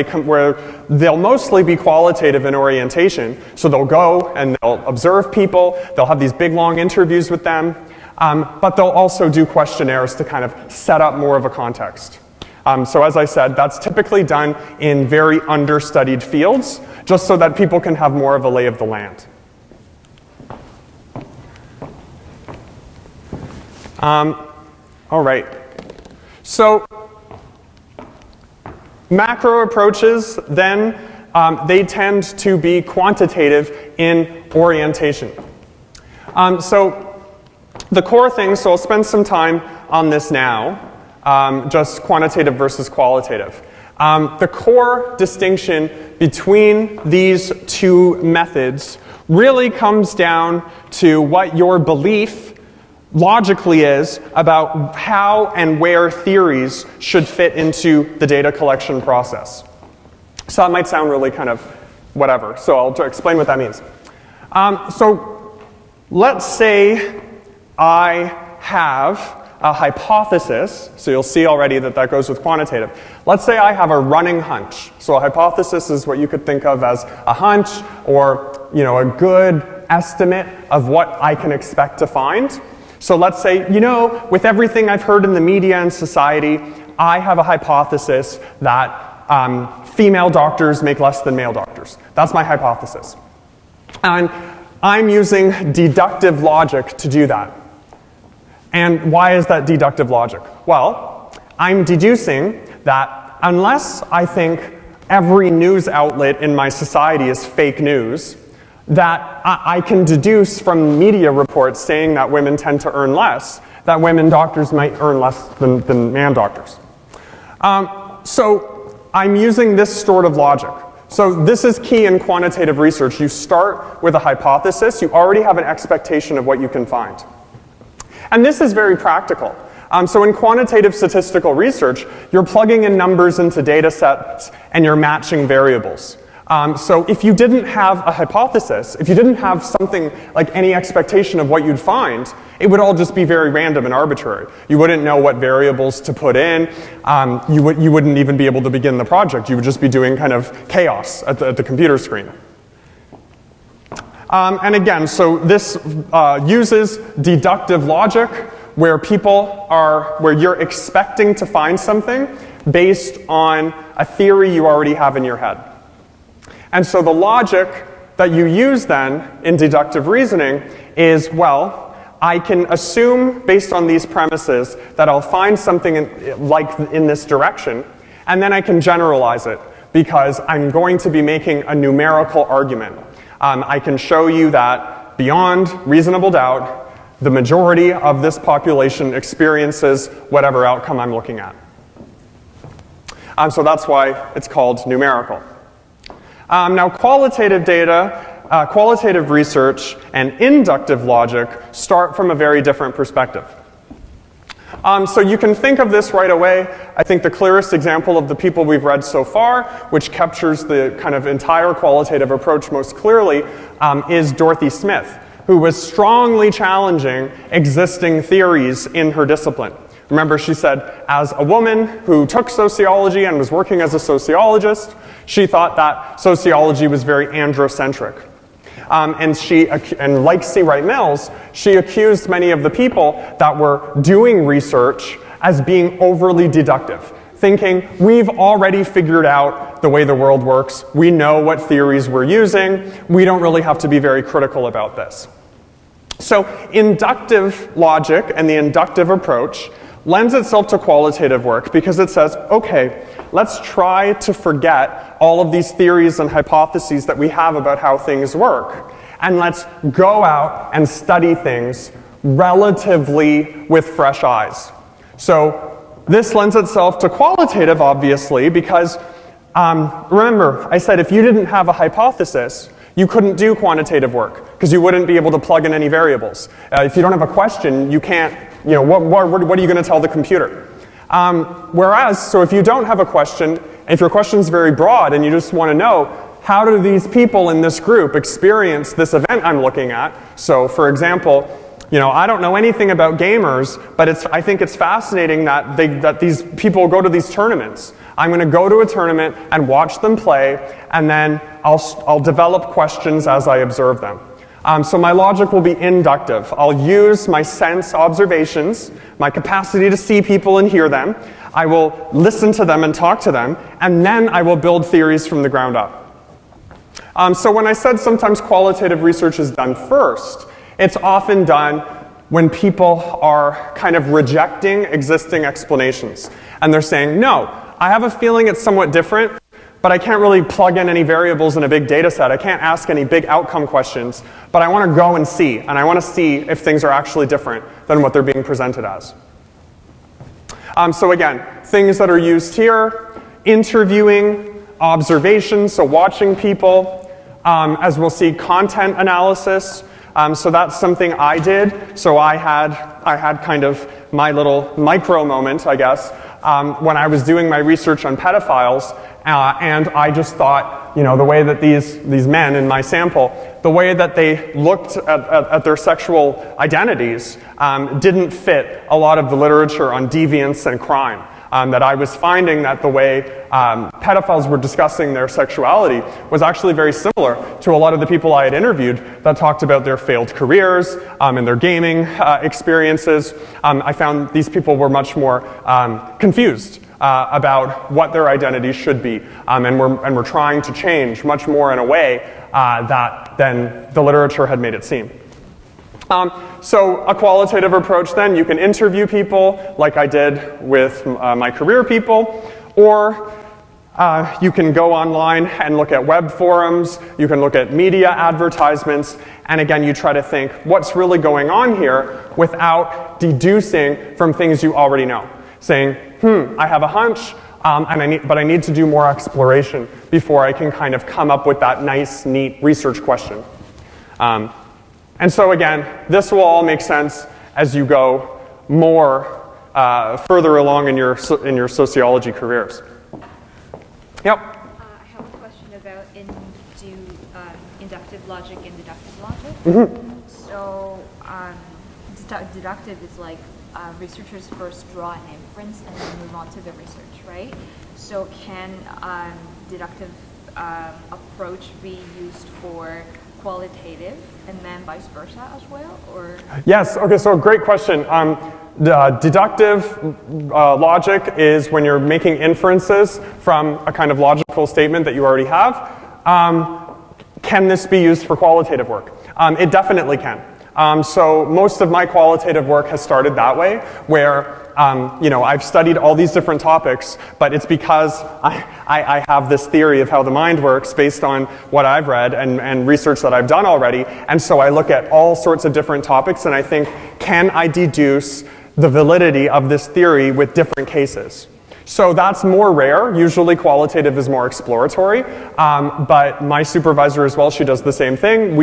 they'll mostly be qualitative in orientation. So they'll go and they'll observe people, they'll have these big long interviews with them, but they'll also do questionnaires to kind of set up more of a context. So as I said, that's typically done in very understudied fields, just so that people can have more of a lay of the land. All right. So macro approaches, then, they tend to be quantitative in orientation. So the core things, so I'll spend some time on this now, just quantitative versus qualitative. The core distinction between these two methods really comes down to what your belief logically is about how and where theories should fit into the data collection process. So that might sound really kind of whatever, so I'll explain what that means. So let's say I have a hypothesis, so you'll see already that that goes with quantitative. Let's say I have a running hunch. So a hypothesis is what you could think of as a hunch or, you know, a good estimate of what I can expect to find. So let's say, you know, with everything I've heard in the media and society, I have a hypothesis that female doctors make less than male doctors. That's my hypothesis. And I'm using deductive logic to do that. And why is that deductive logic? Well, I'm deducing that unless I think every news outlet in my society is fake news, that I can deduce from media reports saying that women tend to earn less, that women doctors might earn less than man doctors. So I'm using this sort of logic. So this is key in quantitative research. You start with a hypothesis. You already have an expectation of what you can find. And this is very practical. So in quantitative statistical research, you're plugging in numbers into data sets and you're matching variables. So if you didn't have a hypothesis, if you didn't have something like any expectation of what you'd find, it would all just be very random and arbitrary. You wouldn't know what variables to put in. You wouldn't even be able to begin the project. You would just be doing kind of chaos at the computer screen. And again, so this uses deductive logic where where you're expecting to find something based on a theory you already have in your head. And so the logic that you use then in deductive reasoning is, well, I can assume based on these premises that I'll find something in this direction, and then I can generalize it because I'm going to be making a numerical argument. I can show you that beyond reasonable doubt, the majority of this population experiences whatever outcome I'm looking at. So that's why it's called numerical. Now qualitative data, qualitative research, and inductive logic start from a very different perspective. So you can think of this right away. I think the clearest example of the people we've read so far, which captures the kind of entire qualitative approach most clearly, is Dorothy Smith, who was strongly challenging existing theories in her discipline. Remember, she said, as a woman who took sociology and was working as a sociologist, she thought that sociology was very androcentric. And like C. Wright Mills, she accused many of the people that were doing research as being overly deductive, thinking, we've already figured out the way the world works, we know what theories we're using, we don't really have to be very critical about this. So inductive logic and the inductive approach lends itself to qualitative work because it says, okay, let's try to forget all of these theories and hypotheses that we have about how things work, and let's go out and study things relatively with fresh eyes. So this lends itself to qualitative, obviously, because remember, I said if you didn't have a hypothesis, you couldn't do quantitative work because you wouldn't be able to plug in any variables. If you don't have a question, you can't, you know, what are you going to tell the computer? So if you don't have a question, if your question is very broad and you just want to know, how do these people in this group experience this event I'm looking at? So for example, you know, I don't know anything about gamers, but I think it's fascinating that these people go to these tournaments. I'm going to go to a tournament and watch them play, and then I'll develop questions as I observe them. So my logic will be inductive. I'll use my sense observations, my capacity to see people and hear them. I will listen to them and talk to them, and then I will build theories from the ground up. So when I said sometimes qualitative research is done first, it's often done when people are kind of rejecting existing explanations. And they're saying, no, I have a feeling it's somewhat different, but I can't really plug in any variables in a big data set. I can't ask any big outcome questions, but I want to go and see. And I want to see if things are actually different than what they're being presented as. So again, things that are used here, interviewing, observations, so watching people. As we'll see, content analysis. So that's something I did. So I had kind of my little micro moment, I guess, when I was doing my research on pedophiles, and I just thought, you know, the way that these men in my sample, the way that they looked at their sexual identities didn't fit a lot of the literature on deviance and crime. That I was finding that the way pedophiles were discussing their sexuality was actually very similar to a lot of the people I had interviewed that talked about their failed careers and their gaming experiences. I found these people were much more confused about what their identity should be, and were trying to change much more in a way than the literature had made it seem. So a qualitative approach then, you can interview people like I did with my career people, or you can go online and look at web forums, you can look at media advertisements, and again you try to think what's really going on here without deducing from things you already know. Saying, I have a hunch, but I need to do more exploration before I can kind of come up with that nice, neat research question. And so again, this will all make sense as you go more further along in your sociology careers. Yep. I have a question about inductive logic and deductive logic. Mm-hmm. So deductive is like researchers first draw an inference and then move on to the research, right? So can deductive approach be used for qualitative and then vice versa as well, or? Yes, okay, so great question. Deductive logic is when you're making inferences from a kind of logical statement that you already have. Can this be used for qualitative work? It definitely can. So most of my qualitative work has started that way, where I've studied all these different topics, but it's because I have this theory of how the mind works based on what I've read and research that I've done already, and so I look at all sorts of different topics and I think, can I deduce the validity of this theory with different cases? So that's more rare. Usually qualitative is more exploratory, but my supervisor as well, she does the same thing.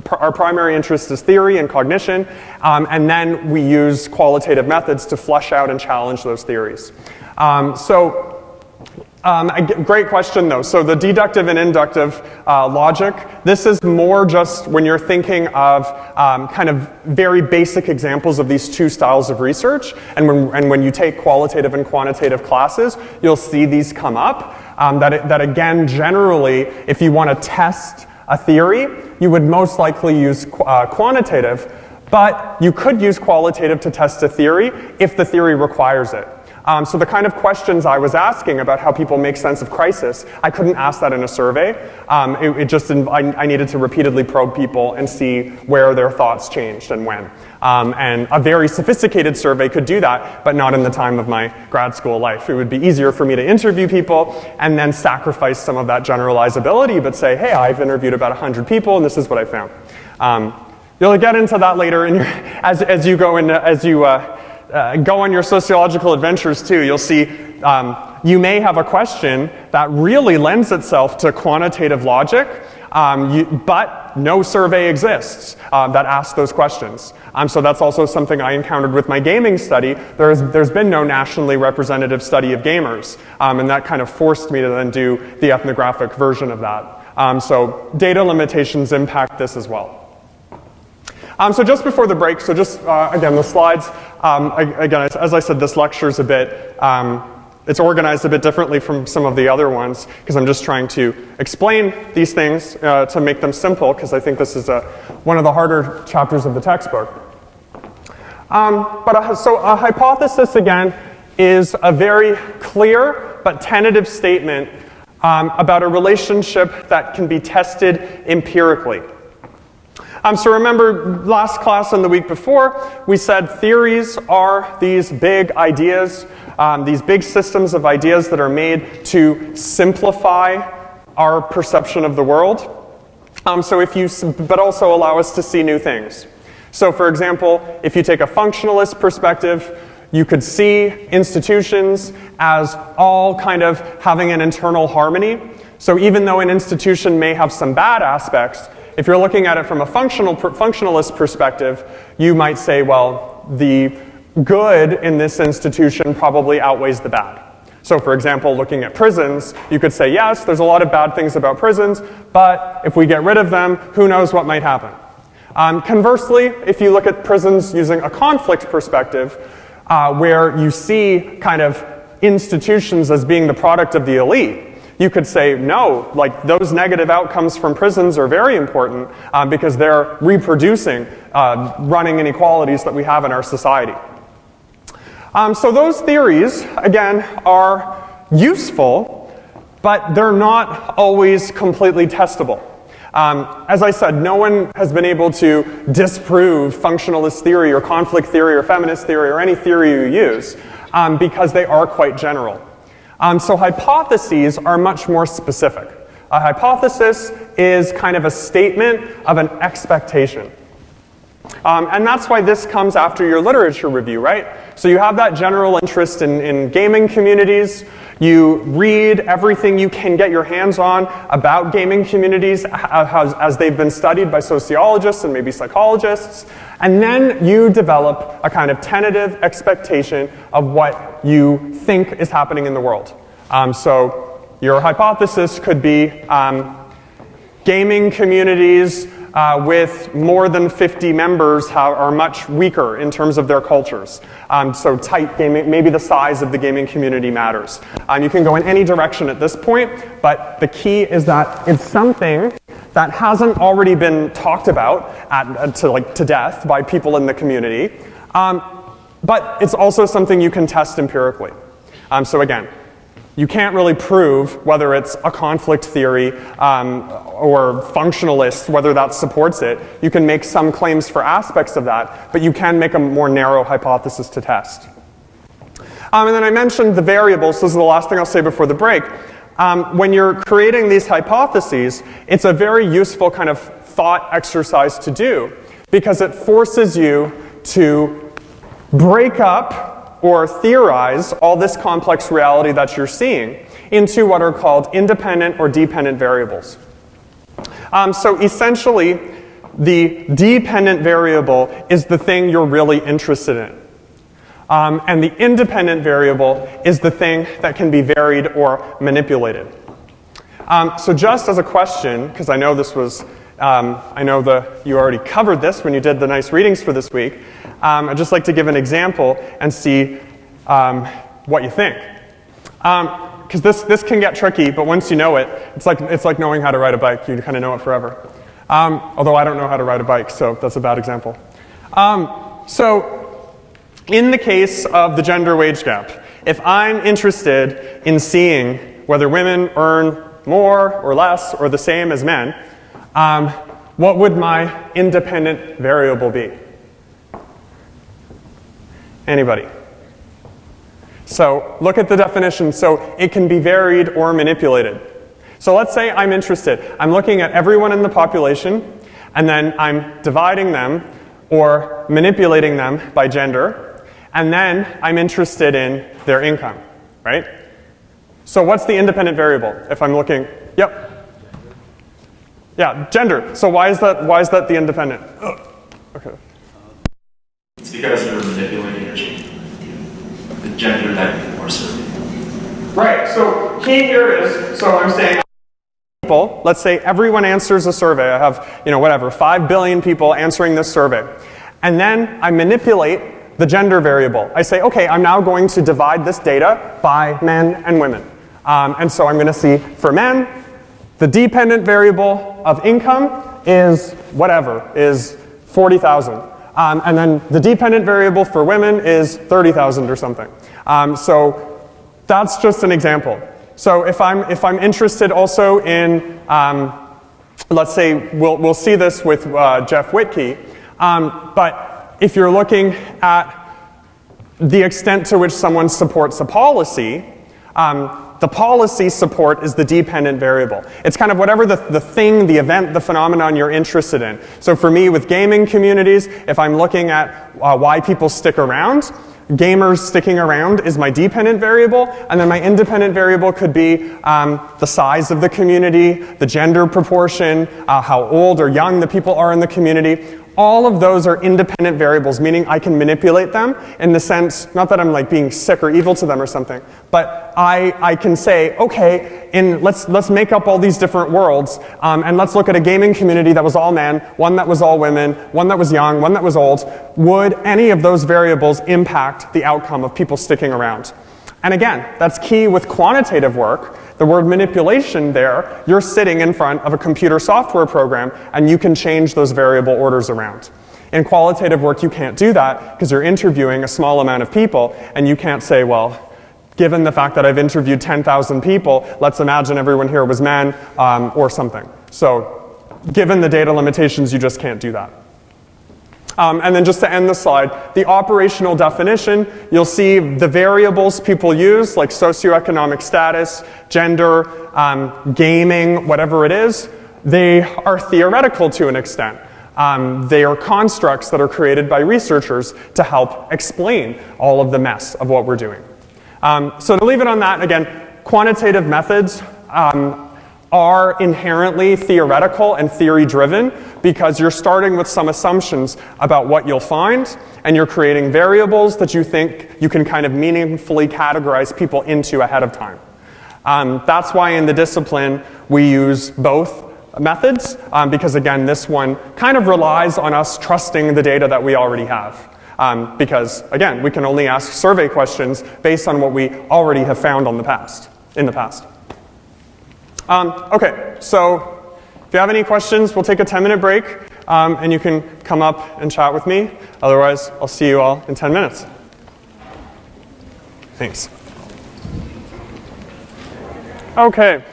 Our primary interest is theory and cognition, and then we use qualitative methods to flesh out and challenge those theories. Great question though. So the deductive and inductive logic, this is more just when you're thinking of kind of very basic examples of these two styles of research, and when you take qualitative and quantitative classes, you'll see these come up. That again, generally, if you want to test a theory, you would most likely use quantitative, but you could use qualitative to test a theory if the theory requires it. So the kind of questions I was asking about how people make sense of crisis, I couldn't ask that in a survey. I needed to repeatedly probe people and see where their thoughts changed and when. And a very sophisticated survey could do that, but not in the time of my grad school life. It would be easier for me to interview people and then sacrifice some of that generalizability, but say, hey, I've interviewed about 100 people and this is what I found. You'll get into that later in as you go on your sociological adventures too. You'll see you may have a question that really lends itself to quantitative logic, but no survey exists that asks those questions. So that's also something I encountered with my gaming study. There's been no nationally representative study of gamers, and that kind of forced me to then do the ethnographic version of that. So data limitations impact this as well. So just before the break, so just again the slides, again as I said, this lecture is a bit, it's organized a bit differently from some of the other ones because I'm just trying to explain these things to make them simple, because I think this is one of the harder chapters of the textbook. So a hypothesis again is a very clear but tentative statement about a relationship that can be tested empirically. So remember last class and the week before, we said theories are these big ideas, these big systems of ideas that are made to simplify our perception of the world. But also allow us to see new things. So for example, if you take a functionalist perspective, you could see institutions as all kind of having an internal harmony. So even though an institution may have some bad aspects, if you're looking at it from a functionalist perspective, you might say, well, the good in this institution probably outweighs the bad. So for example, looking at prisons, you could say, yes, there's a lot of bad things about prisons, but if we get rid of them, who knows what might happen. Conversely, if you look at prisons using a conflict perspective, where you see kind of institutions as being the product of the elite, you could say, no, like those negative outcomes from prisons are very important because they're reproducing running inequalities that we have in our society. So those theories, again, are useful, but they're not always completely testable. As I said, no one has been able to disprove functionalist theory or conflict theory or feminist theory or any theory you use because they are quite general. So hypotheses are much more specific. A hypothesis is kind of a statement of an expectation. And that's why this comes after your literature review, right? So you have that general interest in gaming communities. You read everything you can get your hands on about gaming communities as they've been studied by sociologists and maybe psychologists. And then you develop a kind of tentative expectation of what you think is happening in the world. So your hypothesis could be gaming communities with more than 50 members are much weaker in terms of their cultures. So tight gaming, maybe the size of the gaming community matters. You can go in any direction at this point, but the key is that it's something that hasn't already been talked about to death by people in the community, but it's also something you can test empirically. So again, you can't really prove whether it's a conflict theory or functionalist, whether that supports it. You can make some claims for aspects of that, but you can make a more narrow hypothesis to test. And then I mentioned the variables. This is the last thing I'll say before the break. When you're creating these hypotheses, it's a very useful kind of thought exercise to do because it forces you to break up or theorize all this complex reality that you're seeing into what are called independent or dependent variables. So essentially, the dependent variable is the thing you're really interested in. And the independent variable is the thing that can be varied or manipulated. So just as a question, because I know this was, you already covered this when you did the nice readings for this week, I'd just like to give an example and see what you think. Because this can get tricky, but once you know it, it's like knowing how to ride a bike. You kind of know it forever. Although I don't know how to ride a bike, so that's a bad example. So in the case of the gender wage gap, if I'm interested in seeing whether women earn more or less or the same as men, what would my independent variable be? Anybody? So look at the definition. So it can be varied or manipulated. So let's say I'm interested. I'm looking at everyone in the population, and then I'm dividing them or manipulating them by gender, and then I'm interested in their income, right? So what's the independent variable if I'm looking? Yep. Yeah, gender. So why is that the independent? Okay. It's because you're manipulating or changing the gender that you are serving. Right. So key here is, so I'm saying people, let's say everyone answers a survey. I have, 5 billion people answering this survey. And then I manipulate the gender variable. I say, okay, I'm now going to divide this data by men and women. And so I'm going to see for men, the dependent variable of income is whatever, is 40,000. And then the dependent variable for women is 30,000 or something. So that's just an example. So if I'm interested also in let's say we'll see this with Jeff Whitkey, but if you're looking at the extent to which someone supports a policy, the policy support is the dependent variable. It's kind of whatever the thing, the event, the phenomenon you're interested in. So for me, with gaming communities, if I'm looking at why people stick around, gamers sticking around is my dependent variable, and then my independent variable could be the size of the community, the gender proportion, how old or young the people are in the community. All of those are independent variables, meaning I can manipulate them in the sense, not that I'm like being sick or evil to them or something, but I can say, okay, let's make up all these different worlds, and let's look at a gaming community that was all men, one that was all women, one that was young, one that was old. Would any of those variables impact the outcome of people sticking around? And again, that's key with quantitative work. The word manipulation there, you're sitting in front of a computer software program and you can change those variable orders around. In qualitative work, you can't do that because you're interviewing a small amount of people and you can't say, well, given the fact that I've interviewed 10,000 people, let's imagine everyone here was men or something. So given the data limitations, you just can't do that. And then just to end the slide, the operational definition, you'll see the variables people use, like socioeconomic status, gender, gaming, whatever it is, they are theoretical to an extent. They are constructs that are created by researchers to help explain all of the mess of what we're doing. So to leave it on that, again, quantitative methods are inherently theoretical and theory-driven because you're starting with some assumptions about what you'll find, and you're creating variables that you think you can kind of meaningfully categorize people into ahead of time. That's why in the discipline we use both methods, because again, this one kind of relies on us trusting the data that we already have. Because again, we can only ask survey questions based on what we already have found in the past. Okay, so if you have any questions, we'll take a 10-minute break, and you can come up and chat with me. Otherwise, I'll see you all in 10 minutes. Thanks. Okay.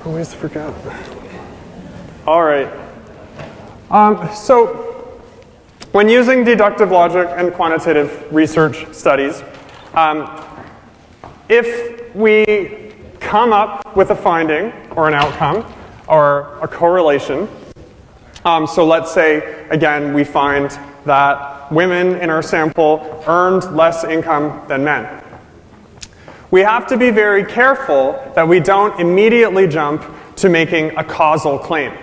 Always forget. All right. So when using deductive logic and quantitative research studies, if we come up with a finding or an outcome or a correlation, so let's say, again, we find that women in our sample earned less income than men. We have to be very careful that we don't immediately jump to making a causal claim,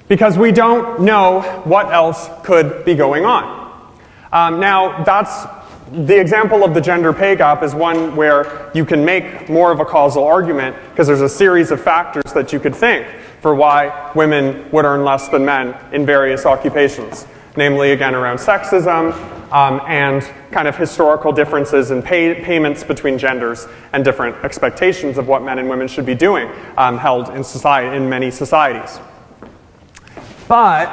because we don't know what else could be going on. Now, that's the example of the gender pay gap is one where you can make more of a causal argument because there's a series of factors that you could think for why women would earn less than men in various occupations. Namely, again, around sexism and kind of historical differences in payments between genders and different expectations of what men and women should be doing held in society, in many societies. But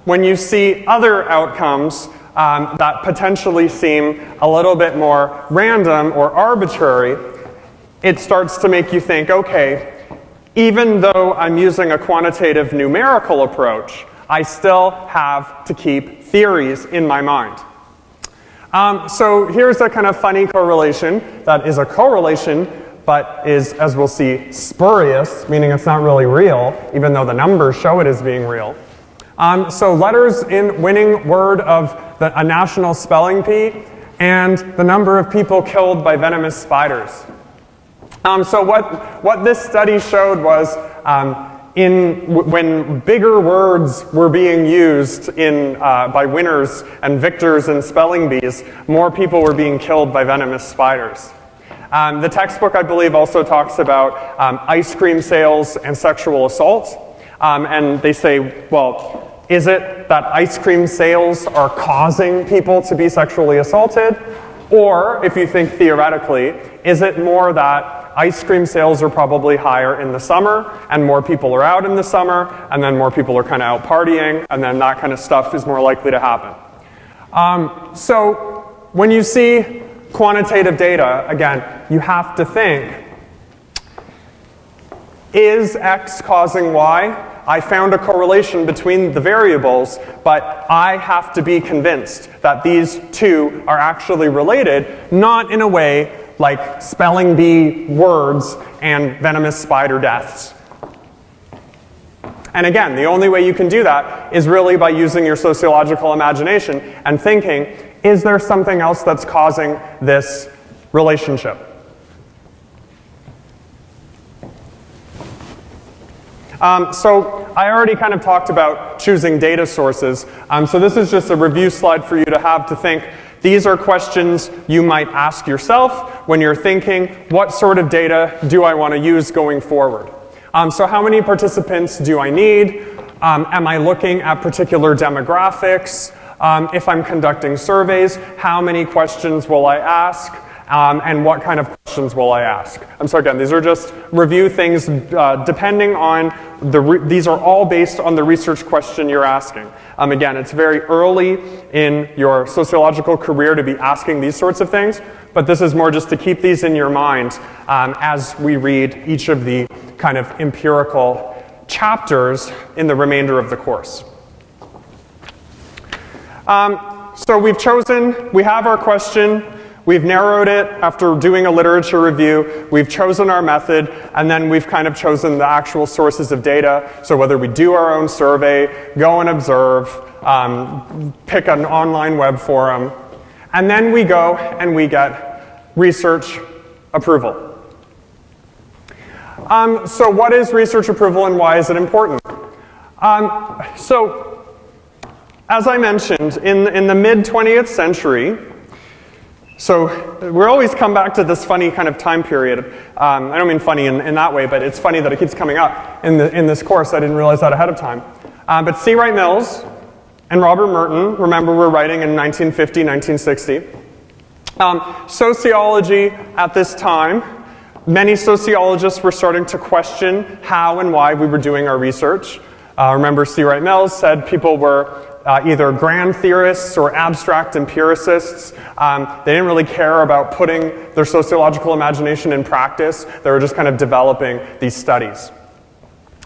when you see other outcomes that potentially seem a little bit more random or arbitrary, it starts to make you think, okay, even though I'm using a quantitative numerical approach, I still have to keep theories in my mind. So here's a kind of funny correlation that is a correlation, but is, as we'll see, spurious, meaning it's not really real, even though the numbers show it as being real. So letters in winning word of a national spelling bee and the number of people killed by venomous spiders. So what this study showed was when bigger words were being used by winners and victors in spelling bees, more people were being killed by venomous spiders. The textbook, I believe, also talks about ice cream sales and sexual assault. And they say, well, is it that ice cream sales are causing people to be sexually assaulted? Or, if you think theoretically, is it more that ice cream sales are probably higher in the summer, and more people are out in the summer, and then more people are kind of out partying, and then that kind of stuff is more likely to happen? So when you see quantitative data, again, you have to think, is X causing Y? I found a correlation between the variables, but I have to be convinced that these two are actually related, not in a way like spelling bee words and venomous spider deaths. And again, the only way you can do that is really by using your sociological imagination and thinking, is there something else that's causing this relationship? So I already kind of talked about choosing data sources. So this is just a review slide for you to have to think. These are questions you might ask yourself when you're thinking, what sort of data do I want to use going forward? So how many participants do I need? Am I looking at particular demographics? If I'm conducting surveys, how many questions will I ask? And what kind of questions will I ask? So again, these are just review things depending on these are all based on the research question you're asking. Again, it's very early in your sociological career to be asking these sorts of things, but this is more just to keep these in your mind as we read each of the kind of empirical chapters in the remainder of the course. So we have our question. We've narrowed it after doing a literature review. We've chosen our method, and then we've kind of chosen the actual sources of data. So whether we do our own survey, go and observe, pick an online web forum, and then we go and we get research approval. So what is research approval and why is it important? So as I mentioned, in the mid-20th century, so we always come back to this funny kind of time period. I don't mean funny in that way, but it's funny that it keeps coming up in this course. I didn't realize that ahead of time. But C. Wright Mills and Robert Merton, remember, were writing in 1950, 1960. Sociology at this time, many sociologists were starting to question how and why we were doing our research. Remember, C. Wright Mills said people were either grand theorists or abstract empiricists. They didn't really care about putting their sociological imagination in practice. They were just kind of developing these studies.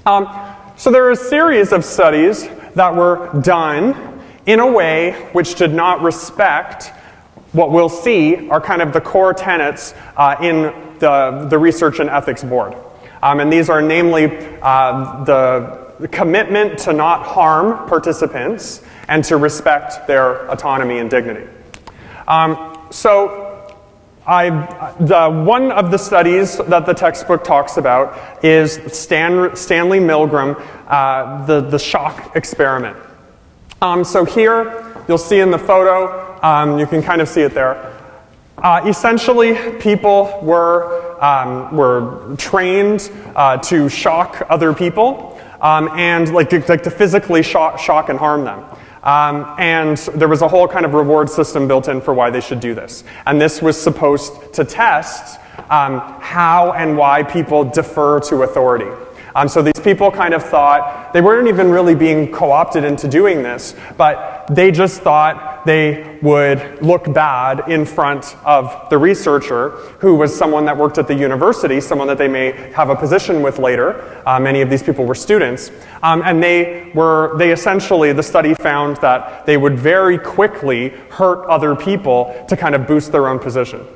So there are a series of studies that were done in a way which did not respect what we'll see are kind of the core tenets in the Research and Ethics Board. And these are namely the commitment to not harm participants and to respect their autonomy and dignity. So one of the studies that the textbook talks about is Stanley Milgram, the shock experiment. So here, you'll see in the photo, you can kind of see it there. Essentially, people were trained to shock other people and like to physically shock and harm them. And there was a whole kind of reward system built in for why they should do this. And this was supposed to test how and why people defer to authority. So these people kind of thought, they weren't even really being co-opted into doing this, but they just thought they would look bad in front of the researcher, who was someone that worked at the university, someone that they may have a position with later. Many of these people were students. And they essentially, the study found that they would very quickly hurt other people to kind of boost their own position.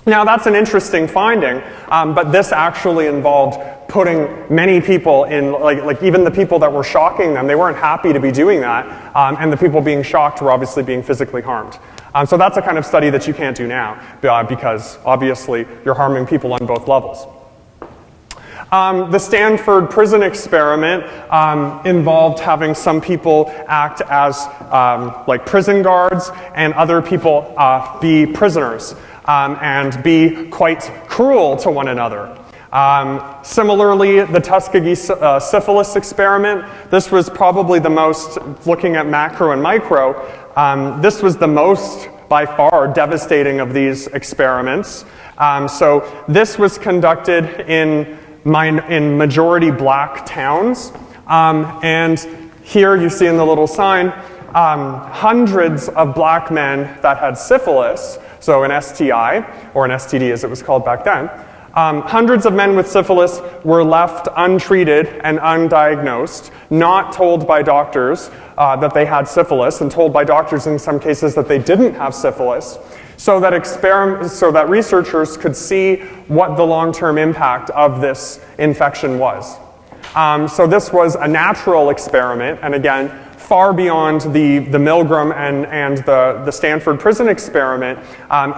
Now that's an interesting finding, but this actually involved putting many people in, like even the people that were shocking them, they weren't happy to be doing that, and the people being shocked were obviously being physically harmed. So that's a kind of study that you can't do now, because obviously you're harming people on both levels. The Stanford prison experiment involved having some people act as like prison guards and other people be prisoners. And be quite cruel to one another. Similarly, the Tuskegee syphilis experiment, this was probably the most, looking at macro and micro, this was the most, by far, devastating of these experiments. So this was conducted in majority black towns. And here you see in the little sign, hundreds of black men that had syphilis, so an STI, or an STD as it was called back then. Hundreds of men with syphilis were left untreated and undiagnosed, not told by doctors that they had syphilis, and told by doctors in some cases that they didn't have syphilis, so that researchers could see what the long-term impact of this infection was. So this was a natural experiment, and again, far beyond the Milgram and the Stanford prison experiment,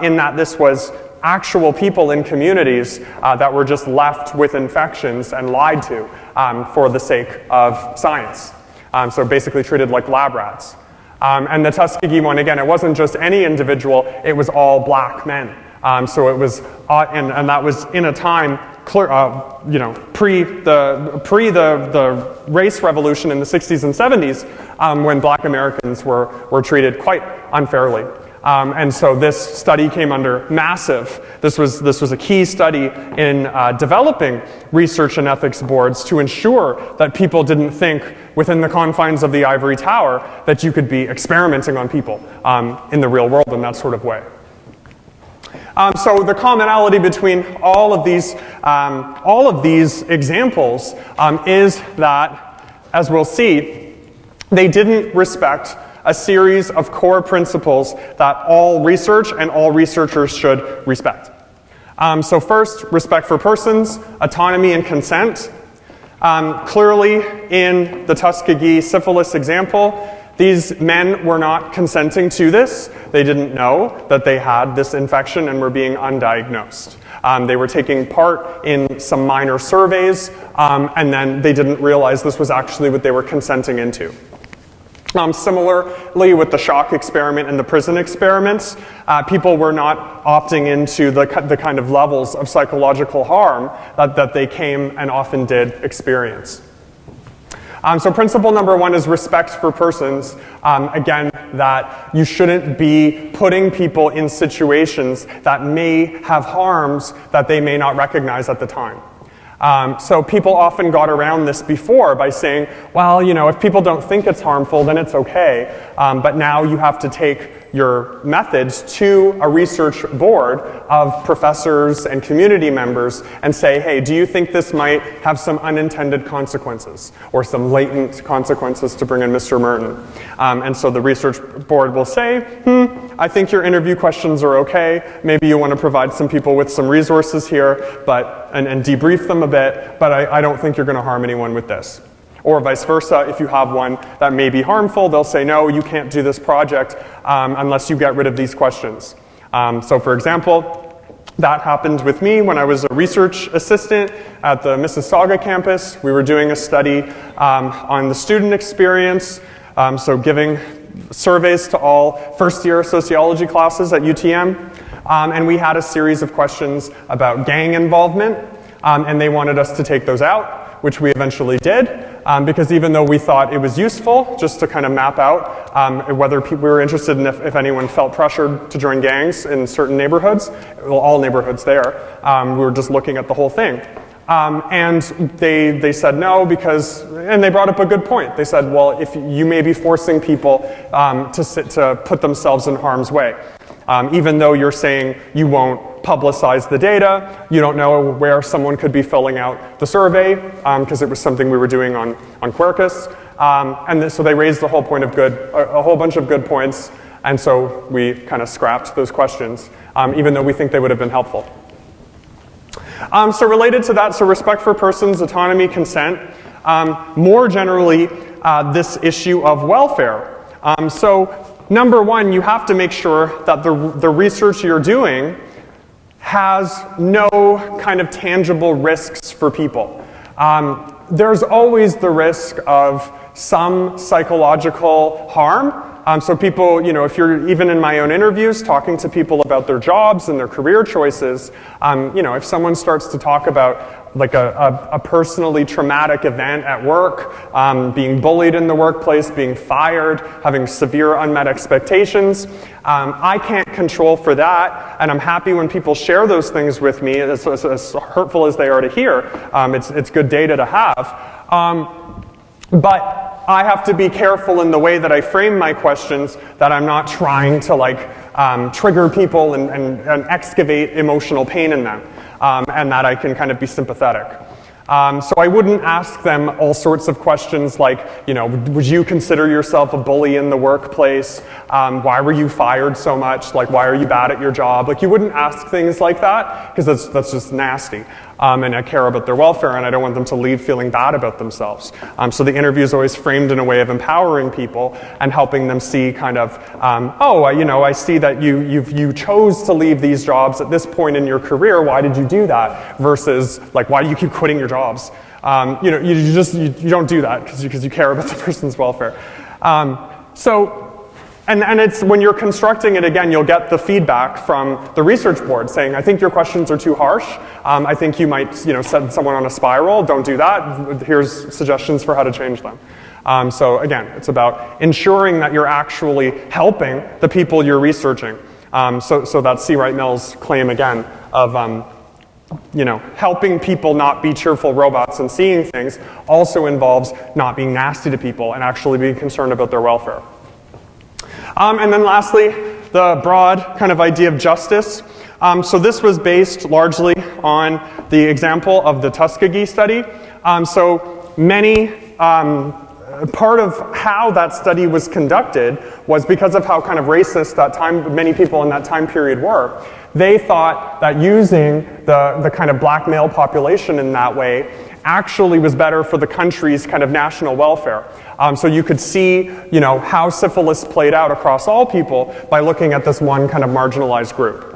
in that this was actual people in communities that were just left with infections and lied to for the sake of science. So basically treated like lab rats. And the Tuskegee one, again, it wasn't just any individual, it was all black men. So it was, and that was in a time pre the race revolution in the 60s and 70s, when black Americans were treated quite unfairly. And so this study came under massive, this was a key study in developing research and ethics boards to ensure that people didn't think within the confines of the ivory tower that you could be experimenting on people in the real world in that sort of way. So the commonality between all of these examples is that, as we'll see, they didn't respect a series of core principles that all research and all researchers should respect. So first, respect for persons, autonomy, and consent. Clearly, in the Tuskegee syphilis example, these men were not consenting to this. They didn't know that they had this infection and were being undiagnosed. They were taking part in some minor surveys, and then they didn't realize this was actually what they were consenting into. Similarly, with the shock experiment and the prison experiments, people were not opting into the kind of levels of psychological harm that they came and often did experience. So principle number one is respect for persons. Again, that you shouldn't be putting people in situations that may have harms that they may not recognize at the time. So people often got around this before by saying, well, you know, if people don't think it's harmful, then it's okay. But now you have to take your methods to a research board of professors and community members and say, hey, do you think this might have some unintended consequences or some latent consequences, to bring in Mr. Merton? And so the research board will say, I think your interview questions are okay. Maybe you want to provide some people with some resources here, and debrief them a bit, but I don't think you're going to harm anyone with this. Or vice versa, if you have one that may be harmful, they'll say, no, you can't do this project unless you get rid of these questions. So for example, that happened with me when I was a research assistant at the Mississauga campus. We were doing a study on the student experience, so giving surveys to all first-year sociology classes at UTM. And we had a series of questions about gang involvement, and they wanted us to take those out, which we eventually did, because even though we thought it was useful just to kind of map out whether we were interested in if anyone felt pressured to join gangs in certain neighborhoods, well, all neighborhoods there, we were just looking at the whole thing. And they said no because, and they brought up a good point. They said, well, if you may be forcing people to put themselves in harm's way. Even though you're saying you won't publicize the data, you don't know where someone could be filling out the survey, because it was something we were doing on Quercus. So they raised a whole bunch of good points, and so we kind of scrapped those questions, even though we think they would have been helpful. So related to that, so respect for persons, autonomy, consent, more generally, this issue of welfare. So number one, you have to make sure that the research you're doing has no kind of tangible risks for people. There's always the risk of some psychological harm. So people, you know, if you're even in my own interviews talking to people about their jobs and their career choices, you know, if someone starts to talk about like a personally traumatic event at work, being bullied in the workplace, being fired, having severe unmet expectations, I can't control for that, and I'm happy when people share those things with me, as hurtful as they are to hear. It's good data to have. But I have to be careful in the way that I frame my questions, that I'm not trying to trigger people and excavate emotional pain in them, and that I can kind of be sympathetic. So I wouldn't ask them all sorts of questions like, would you consider yourself a bully in the workplace? Why were you fired so much? Like, why are you bad at your job? Like, you wouldn't ask things like that, because that's just nasty. And I care about their welfare, and I don't want them to leave feeling bad about themselves. So the interview is always framed in a way of empowering people and helping them see kind of, I see that you chose to leave these jobs at this point in your career. Why did you do that? Versus, like, why do you keep quitting your jobs? You don't do that because you care about the person's welfare. And it's when you're constructing it, again, you'll get the feedback from the research board saying, I think your questions are too harsh. I think you might send someone on a spiral. Don't do that. Here's suggestions for how to change them. So again, it's about ensuring that you're actually helping the people you're researching. So that's C. Wright Mills' claim again of helping people not be cheerful robots and seeing things also involves not being nasty to people and actually being concerned about their welfare. And then lastly, the broad kind of idea of justice. So this was based largely on the example of the Tuskegee study. So many, part of how that study was conducted was because of how kind of racist many people in that time period were. They thought that using the kind of black male population in that way actually was better for the country's kind of national welfare. So you could see, how syphilis played out across all people by looking at this one kind of marginalized group.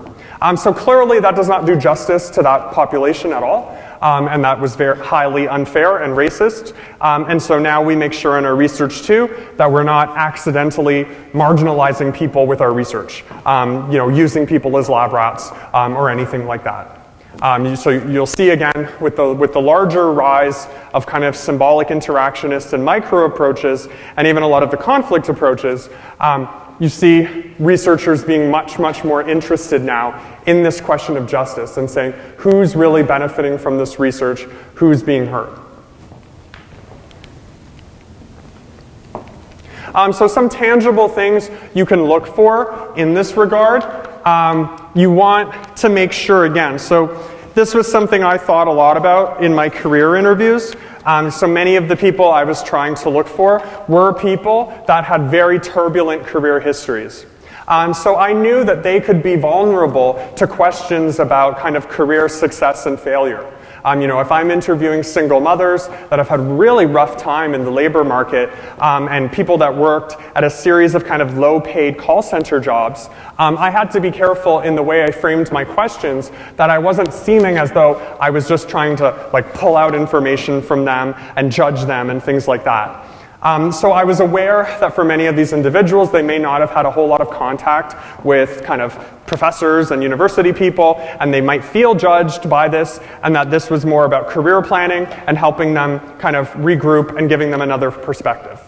So clearly that does not do justice to that population at all, and that was very highly unfair and racist. And so now we make sure in our research too that we're not accidentally marginalizing people with our research, using people as lab rats or anything like that. So you'll see again with the larger rise of kind of symbolic interactionist and micro approaches, and even a lot of the conflict approaches, you see researchers being much, much more interested now in this question of justice and saying, who's really benefiting from this research, who's being hurt? So some tangible things you can look for in this regard. You want to make sure, again, so this was something I thought a lot about in my career interviews. So many of the people I was trying to look for were people that had very turbulent career histories. So I knew that they could be vulnerable to questions about kind of career success and failure. If I'm interviewing single mothers that have had really rough time in the labor market, and people that worked at a series of kind of low-paid call center jobs, I had to be careful in the way I framed my questions that I wasn't seeming as though I was just trying to pull out information from them and judge them and things like that. So I was aware that for many of these individuals, they may not have had a whole lot of contact with kind of professors and university people, and they might feel judged by this, and that this was more about career planning and helping them kind of regroup and giving them another perspective.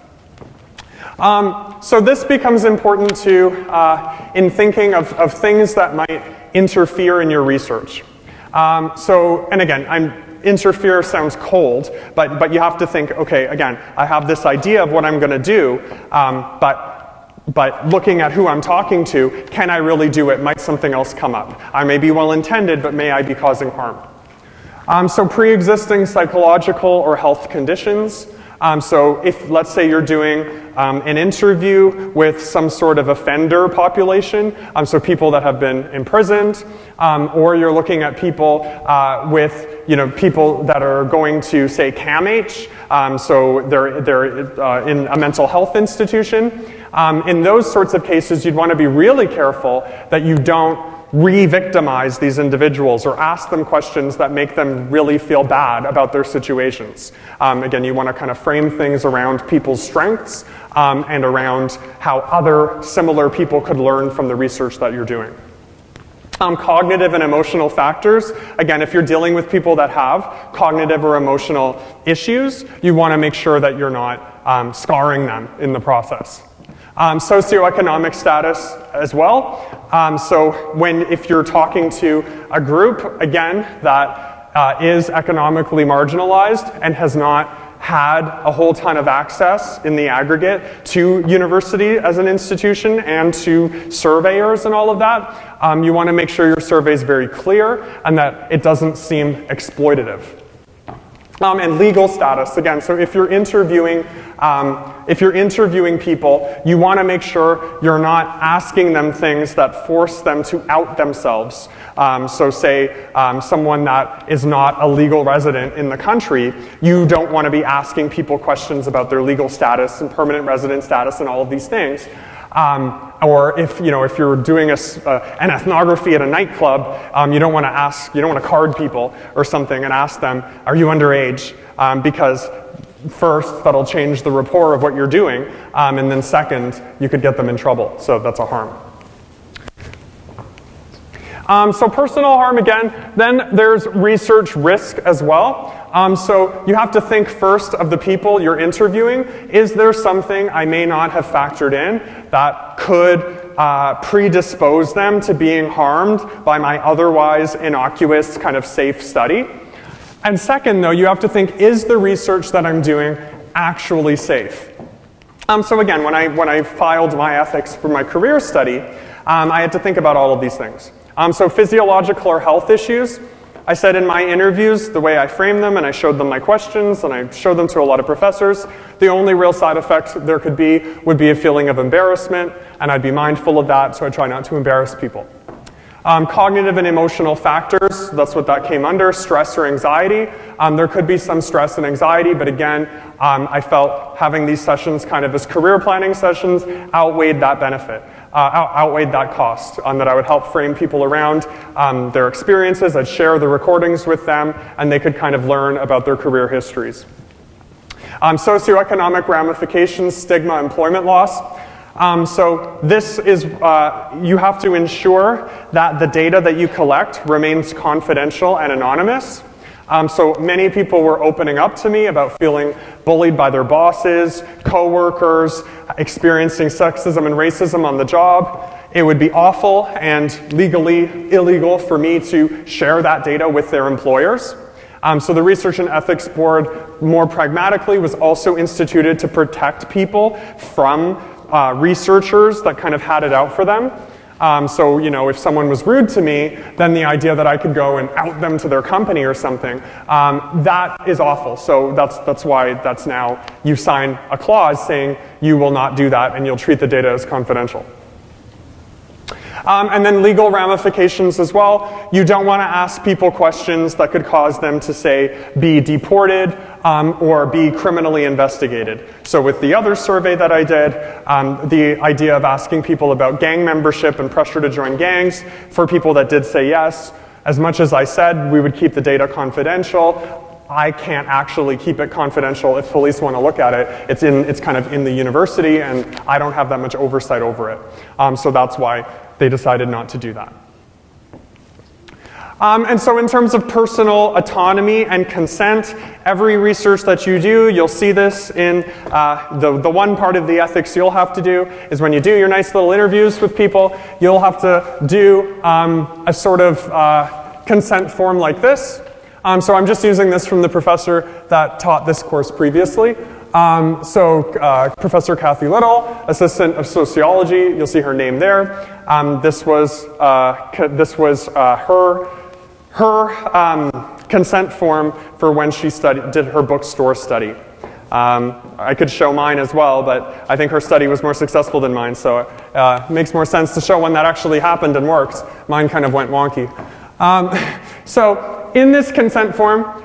So this becomes important too in thinking of things that might interfere in your research. And again, interfere sounds cold, but you have to think, okay, again, I have this idea of what I'm going to do, but looking at who I'm talking to, can I really do it? Might something else come up? I may be well-intended, but may I be causing harm? So pre-existing psychological or health conditions. So if, let's say you're doing an interview with some sort of offender population, so people that have been imprisoned, or you're looking at people with, people that are going to, say, CAMH, so they're in a mental health institution. In those sorts of cases, you'd want to be really careful that you don't re-victimize these individuals or ask them questions that make them really feel bad about their situations. Again, you want to kind of frame things around people's strengths and around how other similar people could learn from the research that you're doing. Cognitive and emotional factors. Again, if you're dealing with people that have cognitive or emotional issues, you want to make sure that you're not scarring them in the process. Socioeconomic status as well. So if you're talking to a group, again, that is economically marginalized and has not had a whole ton of access in the aggregate to university as an institution and to surveyors and all of that. You want to make sure your survey is very clear and that it doesn't seem exploitative. And legal status, again, so if you're interviewing people, you want to make sure you're not asking them things that force them to out themselves. So say someone that is not a legal resident in the country, you don't want to be asking people questions about their legal status and permanent resident status and all of these things. Or if you're doing an ethnography at a nightclub, you don't want to card people or something and ask them, are you underage? Because first, that'll change the rapport of what you're doing, and then second, you could get them in trouble, so that's a harm. So personal harm again, then there's research risk as well. So you have to think first of the people you're interviewing. Is there something I may not have factored in that could predispose them to being harmed by my otherwise innocuous kind of safe study? And second, though, you have to think, is the research that I'm doing actually safe? So again, when I filed my ethics for my career study, I had to think about all of these things. So physiological or health issues, I said in my interviews, the way I framed them, and I showed them my questions, and I showed them to a lot of professors, the only real side effect there could be would be a feeling of embarrassment, and I'd be mindful of that, so I try not to embarrass people. Cognitive and emotional factors, that's what that came under, stress or anxiety. There could be some stress and anxiety, but again, I felt having these sessions kind of as career planning sessions outweighed that benefit. Outweighed that cost, that I would help frame people around their experiences. I'd share the recordings with them, and they could kind of learn about their career histories. Socioeconomic ramifications, stigma, employment loss. So this is, you have to ensure that the data that you collect remains confidential and anonymous. So many people were opening up to me about feeling bullied by their bosses, coworkers, experiencing sexism and racism on the job. It would be awful and legally illegal for me to share that data with their employers. So the Research and Ethics Board, more pragmatically, was also instituted to protect people from researchers that kind of had it out for them. So, if someone was rude to me, then the idea that I could go and out them to their company or something, that is awful. So that's why that's now, you sign a clause saying you will not do that and you'll treat the data as confidential. And then legal ramifications as well. You don't want to ask people questions that could cause them to, say, be deported or be criminally investigated. So with the other survey that I did, the idea of asking people about gang membership and pressure to join gangs, for people that did say yes, as much as I said we would keep the data confidential, I can't actually keep it confidential if police want to look at it. It's kind of in the university, and I don't have that much oversight over it. So that's why they decided not to do that. And so in terms of personal autonomy and consent, every research that you do, you'll see this in the one part of the ethics you'll have to do is when you do your nice little interviews with people, you'll have to do a sort of consent form like this. So I'm just using this from the professor that taught this course previously. Professor Kathy Little, assistant of sociology, you'll see her name there. This was her consent form for when she did her bookstore study. I could show mine as well, but I think her study was more successful than mine, so it makes more sense to show one that actually happened and worked. Mine kind of went wonky. So in this consent form,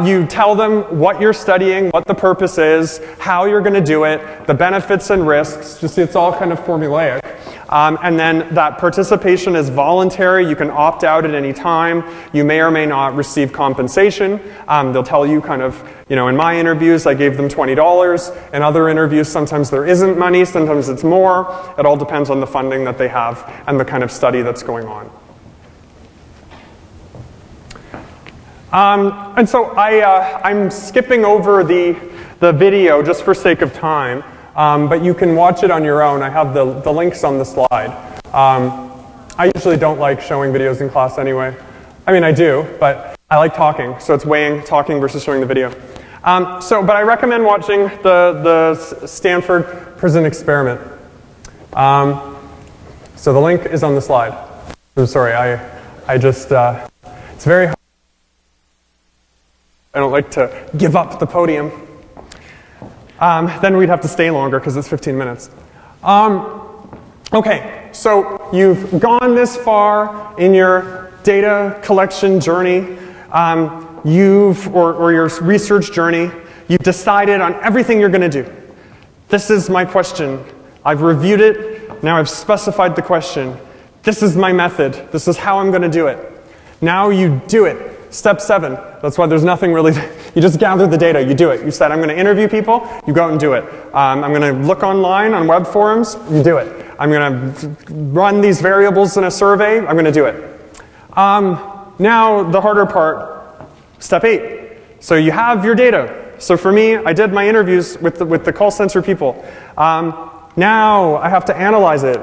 you tell them what you're studying, what the purpose is, how you're going to do it, the benefits and risks. Just it's all kind of formulaic. And then that participation is voluntary. You can opt out at any time. You may or may not receive compensation. They'll tell you kind of, in my interviews, I gave them $20. In other interviews, sometimes there isn't money, sometimes it's more. It all depends on the funding that they have and the kind of study that's going on. And so I'm skipping over the video just for sake of time, but you can watch it on your own. I have the links on the slide. I usually don't like showing videos in class anyway. I mean, I do, but I like talking, so it's weighing talking versus showing the video. But I recommend watching the Stanford prison experiment. So the link is on the slide. I'm sorry, I just, it's very hard. I don't like to give up the podium. Then we'd have to stay longer because it's 15 minutes. Okay, so you've gone this far in your data collection journey, or your research journey. You've decided on everything you're going to do. This is my question. I've reviewed it. Now I've specified the question. This is my method. This is how I'm going to do it. Now you do it. Step 7. That's why there's nothing really. You just gather the data. You do it. You said, I'm going to interview people. You go out and do it. I'm going to look online on web forums. You do it. I'm going to run these variables in a survey. I'm going to do it. Now the harder part. Step 8. So you have your data. So for me, I did my interviews with the call center people. Now I have to analyze it.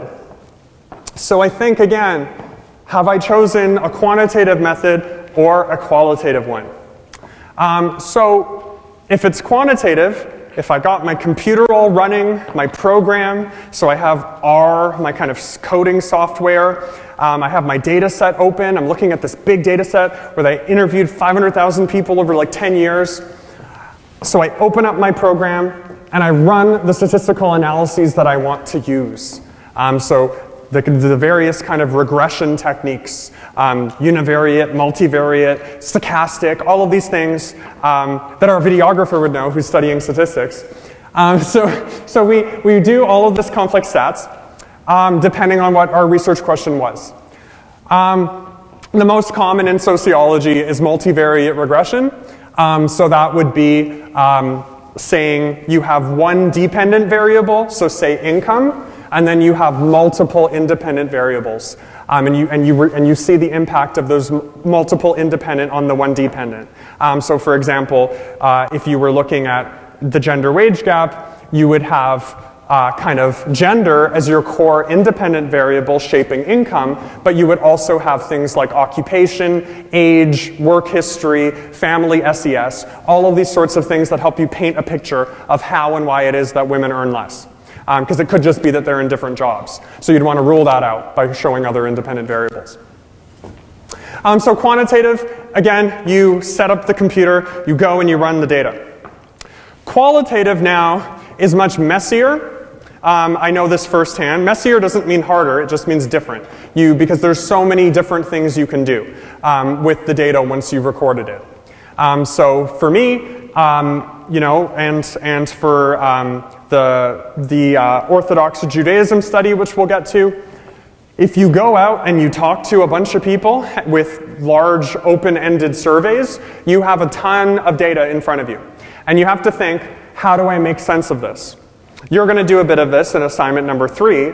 So I think again, have I chosen a quantitative method or a qualitative one? So if it's quantitative, if I got my computer all running, my program, so I have R, my kind of coding software, I have my data set open, I'm looking at this big data set where they interviewed 500,000 people over like 10 years. So I open up my program and I run the statistical analyses that I want to use. So the various kind of regression techniques, univariate, multivariate, stochastic, all of these things that our videographer would know who's studying statistics. So we do all of this complex stats depending on what our research question was. The most common in sociology is multivariate regression. So that would be saying you have one dependent variable, so say income, and then you have multiple independent variables. And you see the impact of those multiple independent on the one dependent. So for example, if you were looking at the gender wage gap, you would have kind of gender as your core independent variable shaping income, but you would also have things like occupation, age, work history, family SES, all of these sorts of things that help you paint a picture of how and why it is that women earn less. Because it could just be that they're in different jobs. So you'd want to rule that out by showing other independent variables. So quantitative, again, you set up the computer, you go and you run the data. Qualitative now is much messier. I know this firsthand. Messier doesn't mean harder, it just means different. Because there's so many different things you can do with the data once you've recorded it. So for me, and for the Orthodox Judaism study, which we'll get to, if you go out and you talk to a bunch of people with large open-ended surveys, you have a ton of data in front of you. And you have to think, how do I make sense of this? You're going to do a bit of this in assignment number 3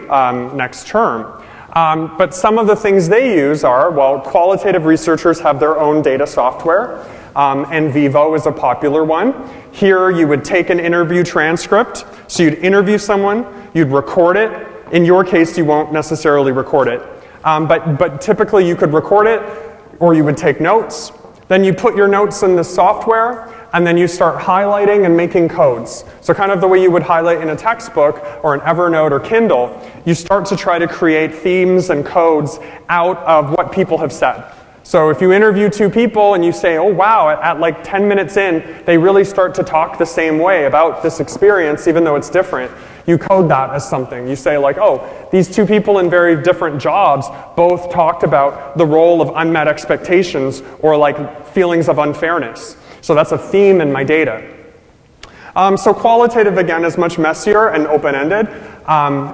next term. But some of the things they use are, well, qualitative researchers have their own data software. NVivo is a popular one. Here you would take an interview transcript. So you'd interview someone, you'd record it. In your case, you won't necessarily record it. But typically you could record it, or you would take notes. Then you put your notes in the software, and then you start highlighting and making codes. So kind of the way you would highlight in a textbook or an Evernote or Kindle, you start to try to create themes and codes out of what people have said. So if you interview 2 people and you say, oh wow, at like 10 minutes in, they really start to talk the same way about this experience, even though it's different, you code that as something. You say like, oh, these 2 people in very different jobs both talked about the role of unmet expectations or like feelings of unfairness. So that's a theme in my data. So qualitative, again, is much messier and open-ended.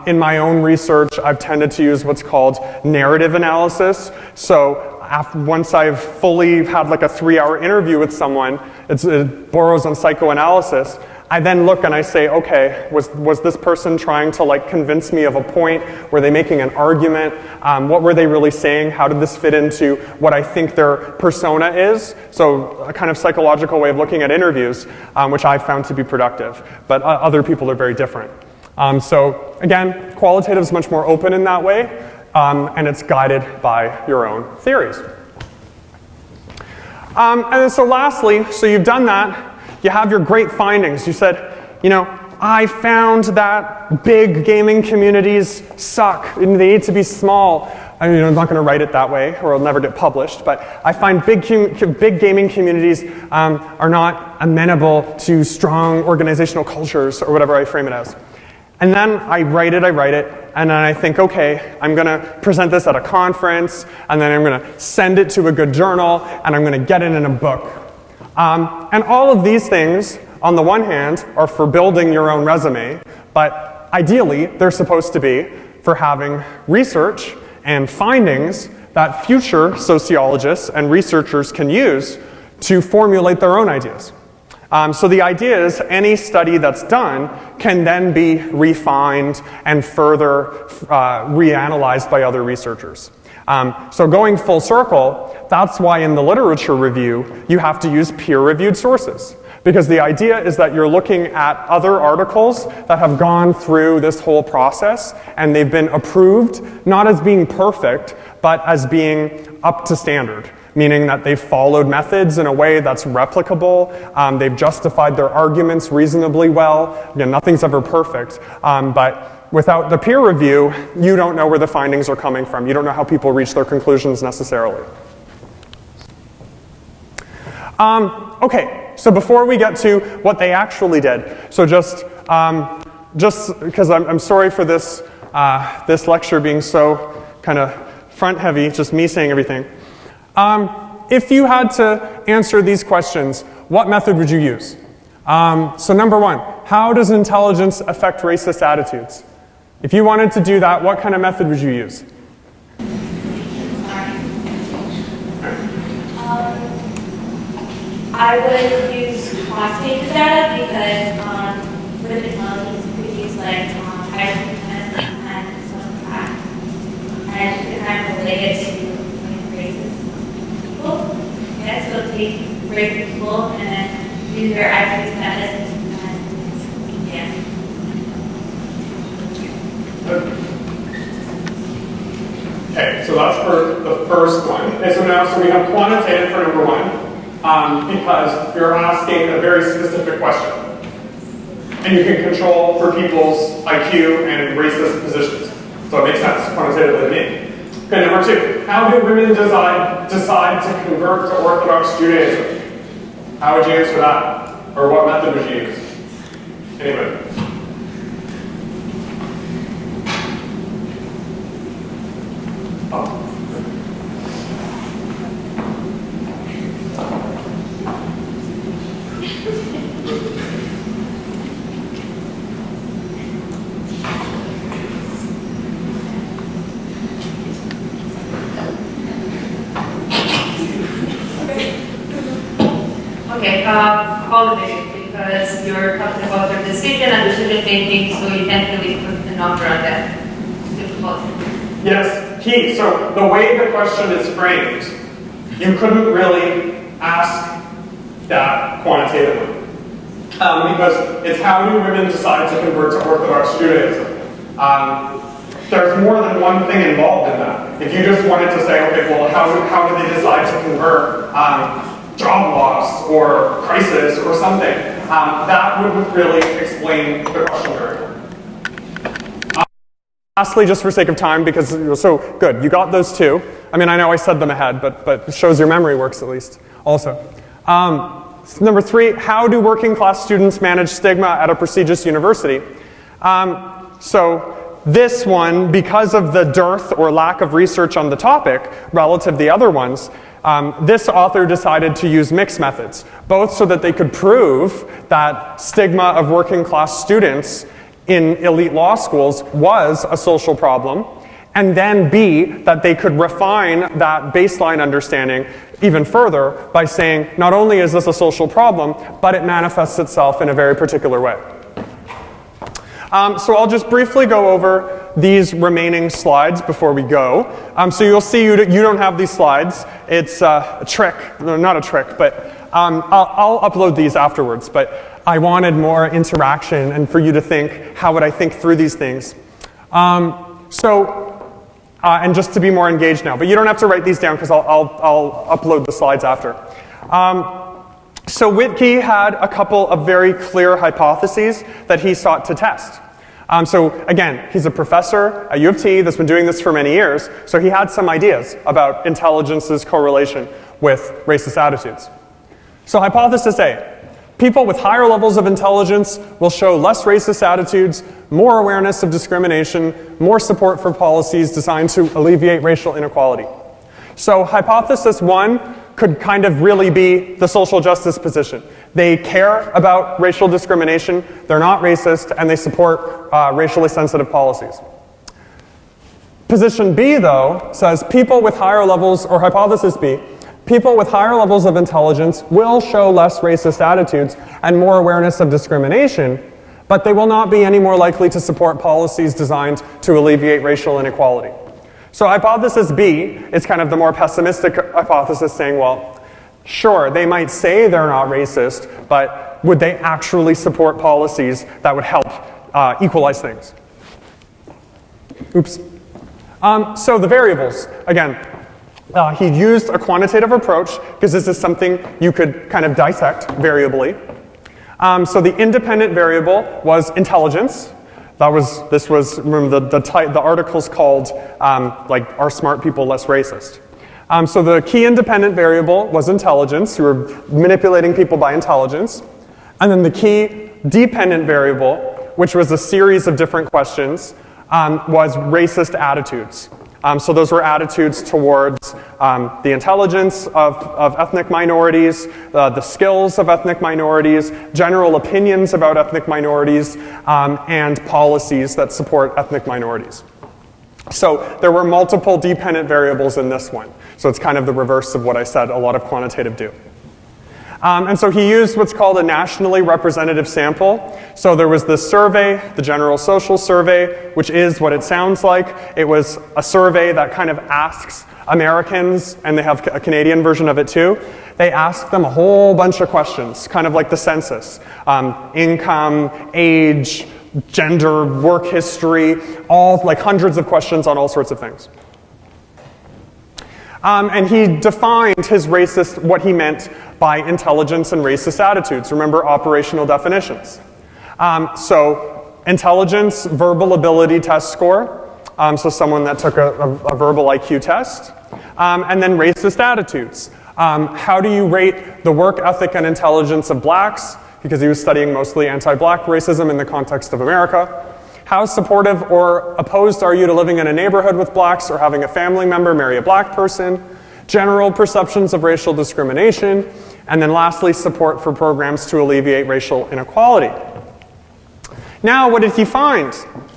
In my own research, I've tended to use what's called narrative analysis. So once I've fully had like a 3-hour interview with someone, it borrows on psychoanalysis, I then look and I say, okay, was this person trying to like convince me of a point? Were they making an argument? What were they really saying? How did this fit into what I think their persona is? So a kind of psychological way of looking at interviews, which I found to be productive. But other people are very different. So again, qualitative is much more open in that way, and it's guided by your own theories. And then so lastly, so you've done that. You have your great findings. You said, you know, I found that big gaming communities suck and they need to be small. I mean, I'm not going to write it that way or it'll never get published, but I find big gaming communities are not amenable to strong organizational cultures or whatever I frame it as. And then I write it, and then I think, okay, I'm going to present this at a conference, and then I'm going to send it to a good journal, and I'm going to get it in a book. And all of these things, on the one hand, are for building your own resume, but ideally, they're supposed to be for having research and findings that future sociologists and researchers can use to formulate their own ideas. So the idea is any study that's done can then be refined and further reanalyzed by other researchers. So going full circle, that's why in the literature review, you have to use peer-reviewed sources. Because the idea is that you're looking at other articles that have gone through this whole process and they've been approved, not as being perfect, but as being up to standard. Meaning that they've followed methods in a way that's replicable, they've justified their arguments reasonably well. Again, nothing's ever perfect, but without the peer review, you don't know where the findings are coming from. You don't know how people reach their conclusions necessarily. Okay, so before we get to what they actually did, so just because I'm sorry for this, this lecture being so kind of front heavy, just me saying everything. If you had to answer these questions, what method would you use? So number one, how does intelligence affect racist attitudes? If you wanted to do that, what kind of method would you use? I would use quantitative data because with intelligence you could use like hypotheses and some facts, and you could kind of relate it to racist people. Yeah, so take racist people and then use their attributes methods and yeah. Okay, so that's for the first one. Okay, so now we have quantitative for number one. Because you're asking a very specific question. And you can control for people's IQ and racist positions. So it makes sense quantitatively to me. Okay, number two, how do women decide to convert to Orthodox Judaism? How would you answer that? Or what method would you use? Anybody? Oh. Okay, qualitative, because you're talking about your decision and decision making, so you can't really put a number on that. Yes, key. So the way the question is framed, you couldn't really ask that quantitatively. Because it's how do women decide to convert to Orthodox Judaism? There's more than one thing involved in that. If you just wanted to say, okay, well, how do they decide to convert? Job loss or crisis or something, that wouldn't really explain the question very well. Lastly, just for sake of time, because so good, you got those two. I mean, I know I said them ahead, but it shows your memory works at least. Also, number three, how do working class students manage stigma at a prestigious university? So this one, because of the dearth or lack of research on the topic relative to the other ones, this author decided to use mixed methods, both so that they could prove that stigma of working class students in elite law schools was a social problem, and then B, that they could refine that baseline understanding even further by saying, not only is this a social problem, but it manifests itself in a very particular way. So I'll just briefly go over these remaining slides before we go. So you'll see you don't have these slides. It's a trick, no, not a trick, but I'll upload these afterwards. But I wanted more interaction and for you to think, how would I think through these things? And just to be more engaged now. But you don't have to write these down because I'll upload the slides after. So Whitkey had a couple of very clear hypotheses that he sought to test. So again, he's a professor at U of T that's been doing this for many years, so he had some ideas about intelligence's correlation with racist attitudes. So hypothesis A, people with higher levels of intelligence will show less racist attitudes, more awareness of discrimination, more support for policies designed to alleviate racial inequality. So hypothesis 1 could kind of really be the social justice position. They care about racial discrimination, they're not racist, and they support racially sensitive policies. Position B, though, says people with higher levels, or hypothesis B, people with higher levels of intelligence will show less racist attitudes and more awareness of discrimination, but they will not be any more likely to support policies designed to alleviate racial inequality. So hypothesis B is kind of the more pessimistic hypothesis, saying, well, sure, they might say they're not racist, but would they actually support policies that would help equalize things? Oops. So the variables, again, he used a quantitative approach because this is something you could kind of dissect variably. So the independent variable was intelligence. Remember the article's called, like, Are Smart People Less Racist? So the key independent variable was intelligence. You were manipulating people by intelligence. And then the key dependent variable, which was a series of different questions, was racist attitudes. So those were attitudes towards the intelligence of ethnic minorities, the skills of ethnic minorities, general opinions about ethnic minorities, and policies that support ethnic minorities. So there were multiple dependent variables in this one. So it's kind of the reverse of what I said a lot of quantitative do. And so he used what's called a nationally representative sample. So there was this survey, the General Social Survey, which is what it sounds like. It was a survey that kind of asks Americans, and they have a Canadian version of it too, they ask them a whole bunch of questions, kind of like the census. Income, age, gender, work history, all like hundreds of questions on all sorts of things. And he defined his racist, what he meant by intelligence and racist attitudes. Remember operational definitions. So intelligence, verbal ability test score. So someone that took a verbal IQ test. And then racist attitudes. How do you rate the work ethic and intelligence of blacks? Because he was studying mostly anti-black racism in the context of America. How supportive or opposed are you to living in a neighborhood with blacks or having a family member marry a black person? General perceptions of racial discrimination. And then lastly, support for programs to alleviate racial inequality. Now, what did he find?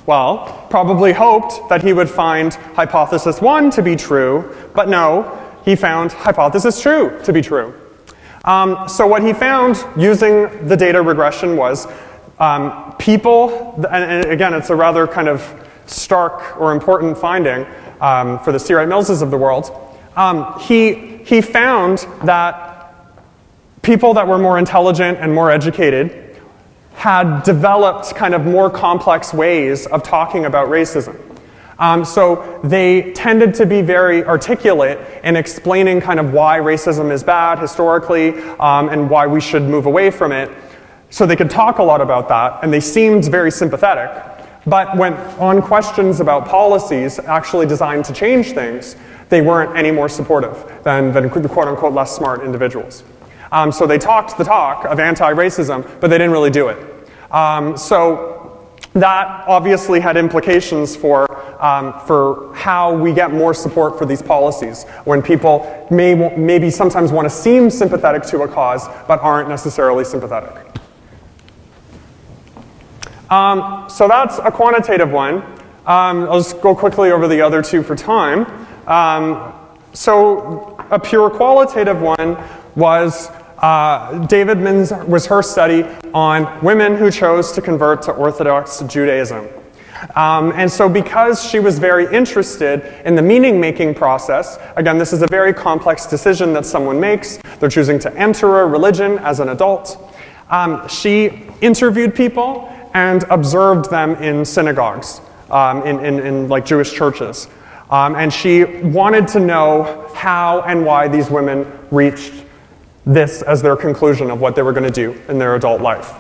Well, probably hoped that he would find hypothesis 1 to be true, but no, he found hypothesis 2 to be true. So what he found using the data regression was people, and again, it's a rather kind of stark or important finding for the C. Wright Millses of the world. He found that people that were more intelligent and more educated had developed kind of more complex ways of talking about racism. So they tended to be very articulate in explaining kind of why racism is bad historically and why we should move away from it. So they could talk a lot about that, and they seemed very sympathetic. But when on questions about policies actually designed to change things, they weren't any more supportive than the quote-unquote less smart individuals. So they talked the talk of anti-racism, but they didn't really do it. So that obviously had implications for how we get more support for these policies when people maybe sometimes want to seem sympathetic to a cause, but aren't necessarily sympathetic. So that's a quantitative one. I'll just go quickly over the other two for time. So a pure qualitative one was David Min's was her study on women who chose to convert to Orthodox Judaism. And so because she was very interested in the meaning-making process, again, this is a very complex decision that someone makes. They're choosing to enter a religion as an adult. She interviewed people and observed them in synagogues, in like Jewish churches. And she wanted to know how and why these women reached this as their conclusion of what they were going to do in their adult life.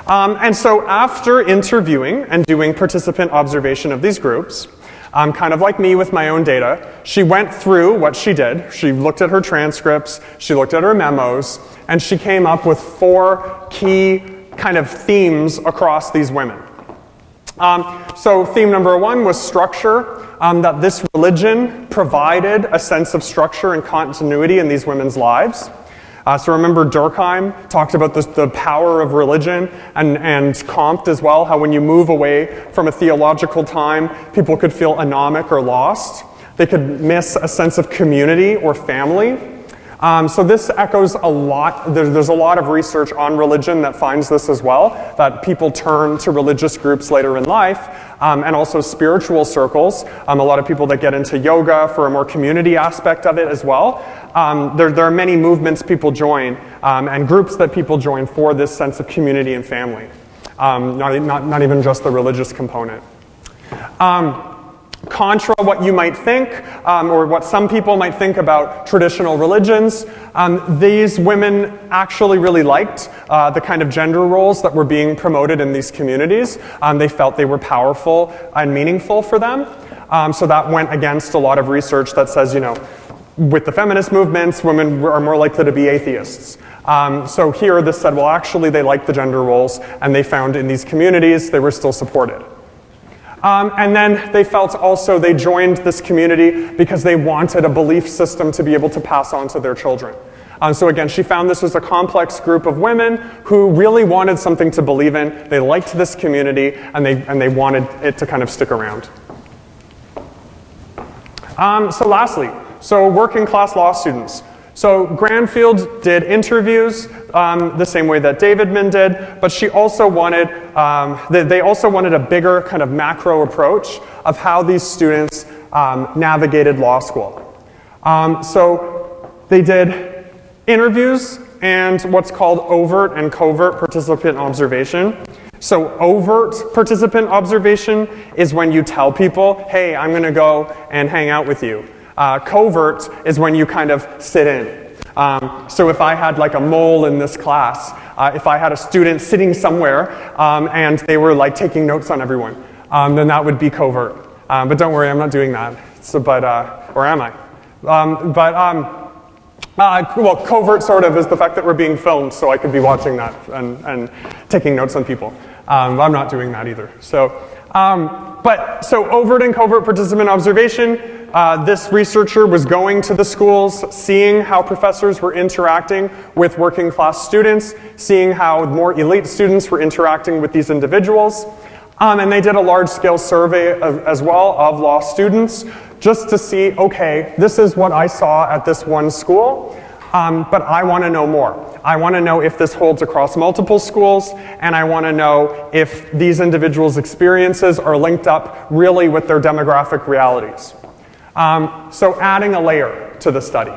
And so after interviewing and doing participant observation of these groups, kind of like me with my own data, she went through what she did. She looked at her transcripts, she looked at her memos, and she came up with 4 key kind of themes across these women. So theme number 1 was structure, that this religion provided a sense of structure and continuity in these women's lives. So remember Durkheim talked about the power of religion, and Comte as well, how when you move away from a theological time, people could feel anomic or lost. They could miss a sense of community or family. So this echoes a lot. There's a lot of research on religion that finds this as well, that people turn to religious groups later in life, and also spiritual circles. A lot of people that get into yoga for a more community aspect of it as well. There are many movements people join, and groups that people join for this sense of community and family, not even just the religious component. Contra what you might think, or what some people might think about traditional religions, these women actually really liked the kind of gender roles that were being promoted in these communities. They felt they were powerful and meaningful for them. So that went against a lot of research that says, with the feminist movements, women are more likely to be atheists. So here this said, well, actually they liked the gender roles, and they found in these communities they were still supported. And then they felt also they joined this community because they wanted a belief system to be able to pass on to their children. So again, she found this was a complex group of women who really wanted something to believe in. They liked this community, and they wanted it to kind of stick around. So lastly, working class law students. So Granfield did interviews the same way that Davidman did, but she also wanted, they also wanted a bigger kind of macro approach of how these students navigated law school. So they did interviews and what's called overt and covert participant observation. So overt participant observation is when you tell people, hey, I'm going to go and hang out with you. Covert is when you kind of sit in. So if I had like a mole in this class, if I had a student sitting somewhere and they were like taking notes on everyone, then that would be covert. But don't worry, I'm not doing that. Or am I? Well, covert sort of is the fact that we're being filmed, so I could be watching that and taking notes on people. I'm not doing that either. So overt and covert participant observation, this researcher was going to the schools, seeing how professors were interacting with working class students, seeing how more elite students were interacting with these individuals. And they did a large-scale survey as well of law students, just to see, okay, this is what I saw at this one school, but I want to know more. I want to know if this holds across multiple schools, and I want to know if these individuals' experiences are linked up really with their demographic realities. So adding a layer to the study.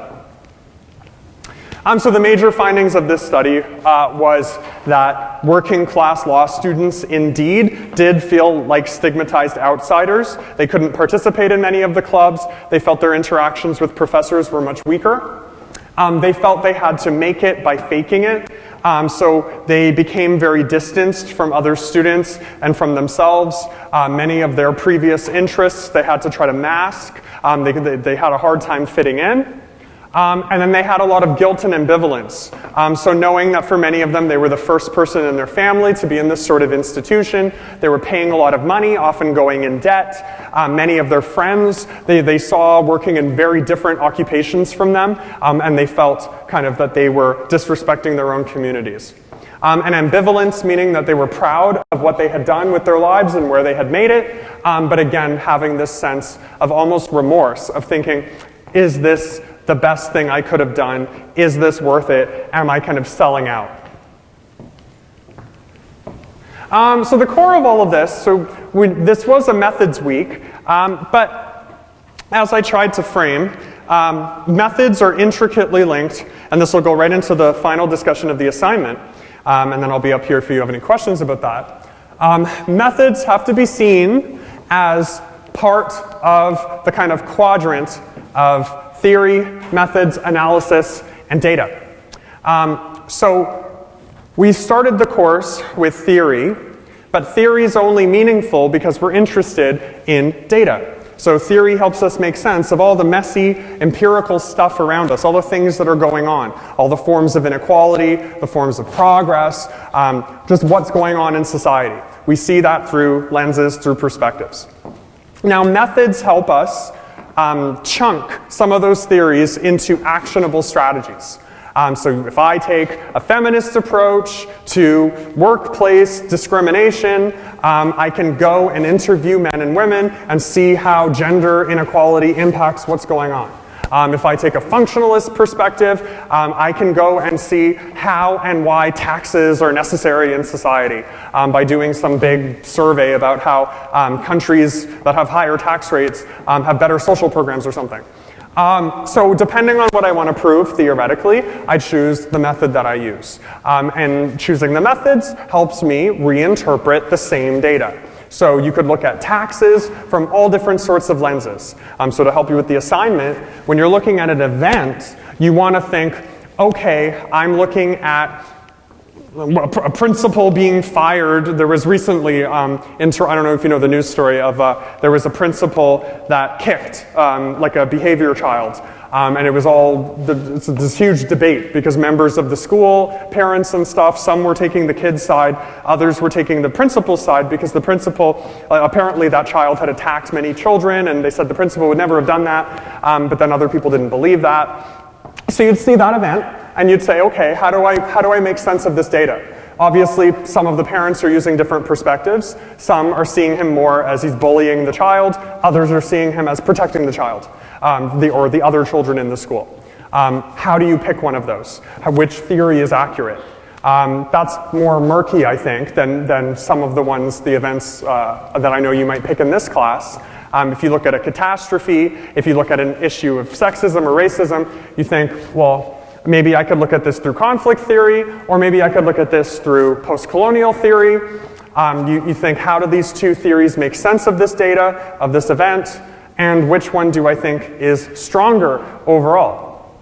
So the major findings of this study was that working class law students indeed did feel like stigmatized outsiders. They couldn't participate in many of the clubs. They felt their interactions with professors were much weaker. They felt they had to make it by faking it. So they became very distanced from other students and from themselves. Many of their previous interests they had to try to mask. They had a hard time fitting in. And then they had a lot of guilt and ambivalence. So knowing that for many of them, they were the first person in their family to be in this sort of institution, they were paying a lot of money, often going in debt. Many of their friends, they saw working in very different occupations from them, and they felt kind of that they were disrespecting their own communities. And ambivalence, meaning that they were proud of what they had done with their lives and where they had made it, but again, having this sense of almost remorse, of thinking, is this the best thing I could have done? Is this worth it? Am I kind of selling out? So the core of all of this, this was a methods week, but as I tried to frame, methods are intricately linked, and this will go right into the final discussion of the assignment, and then I'll be up here if you have any questions about that. Methods have to be seen as part of the kind of quadrant of theory, methods, analysis, and data. So we started the course with theory, but theory is only meaningful because we're interested in data. So theory helps us make sense of all the messy empirical stuff around us, all the things that are going on, all the forms of inequality, the forms of progress, just what's going on in society. We see that through lenses, through perspectives. Now, methods help us chunk some of those theories into actionable strategies. So if I take a feminist approach to workplace discrimination, I can go and interview men and women and see how gender inequality impacts what's going on. If I take a functionalist perspective, I can go and see how and why taxes are necessary in society by doing some big survey about how countries that have higher tax rates have better social programs or something. So depending on what I want to prove theoretically, I choose the method that I use. And choosing the methods helps me reinterpret the same data. So you could look at taxes from all different sorts of lenses. So to help you with the assignment, when you're looking at an event, you want to think, okay, I'm looking at a principal being fired. There was recently, I don't know if you know the news story of, there was a principal that kicked like a behavior child. And it was all this huge debate because members of the school, parents and stuff, some were taking the kid's side, others were taking the principal's side because the principal, apparently that child had attacked many children and they said the principal would never have done that, but then other people didn't believe that. So you'd see that event and you'd say, okay, how do I make sense of this data? Obviously, some of the parents are using different perspectives. Some are seeing him more as he's bullying the child. Others are seeing him as protecting the child, or the other children in the school. How do you pick one of those? Which theory is accurate? That's more murky, I think, than some of the events that I know you might pick in this class. If you look at a catastrophe, if you look at an issue of sexism or racism, you think, well, maybe I could look at this through conflict theory, or maybe I could look at this through post-colonial theory. You think, how do these two theories make sense of this data, of this event, and which one do I think is stronger overall?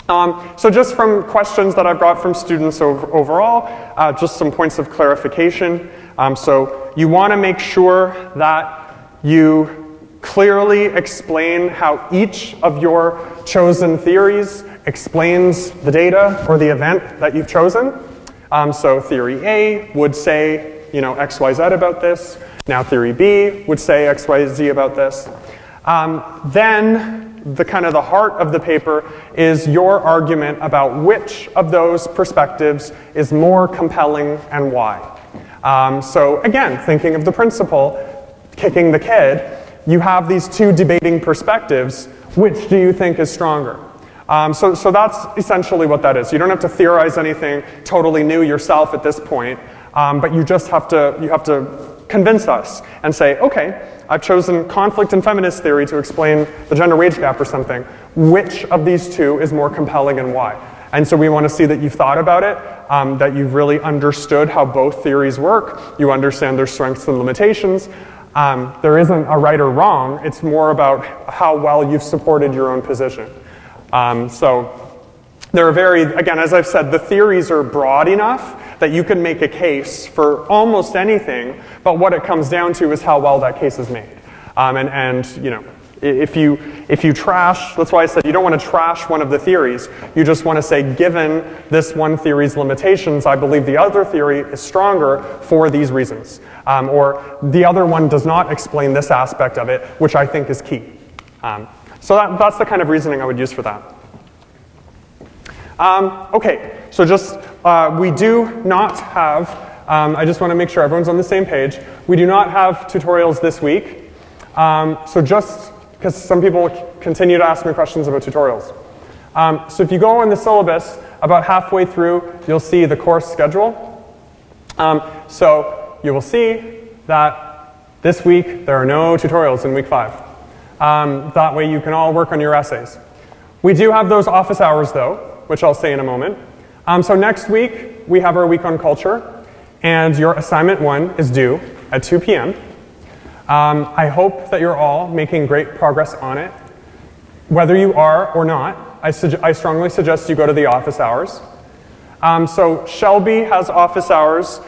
So just from questions that I've got from students overall, just some points of clarification. So you want to make sure that you clearly explain how each of your chosen theories explains the data or the event that you've chosen. So theory A would say, X, Y, Z about this. Now theory B would say X, Y, Z about this. Then the kind of the heart of the paper is your argument about which of those perspectives is more compelling and why. So again, thinking of the principal kicking the kid, you have these two debating perspectives. Which do you think is stronger? So that's essentially what that is. You don't have to theorize anything totally new yourself at this point, but you just have to convince us and say, okay, I've chosen conflict and feminist theory to explain the gender wage gap or something. Which of these two is more compelling and why? And so we want to see that you've thought about it, that you've really understood how both theories work, you understand their strengths and limitations. There isn't a right or wrong, it's more about how well you've supported your own position. So there are again, as I've said, the theories are broad enough that you can make a case for almost anything, but what it comes down to is how well that case is made. If you trash, that's why I said you don't want to trash one of the theories. You just want to say, given this one theory's limitations, I believe the other theory is stronger for these reasons. Or the other one does not explain this aspect of it, which I think is key. So that's the kind of reasoning I would use for that. Okay, so just, we do not have, I just want to make sure everyone's on the same page. We do not have tutorials this week. So just, because some people continue to ask me questions about tutorials. So if you go in the syllabus, about halfway through, you'll see the course schedule. So you will see that this week, there are no tutorials in week 5. That way you can all work on your essays. We do have those office hours though, which I'll say in a moment. So next week, we have our week on culture, and your assignment 1 is due at 2 p.m. I hope that you're all making great progress on it. whether you are or not, I strongly suggest you go to the office hours. So Shelby has office hours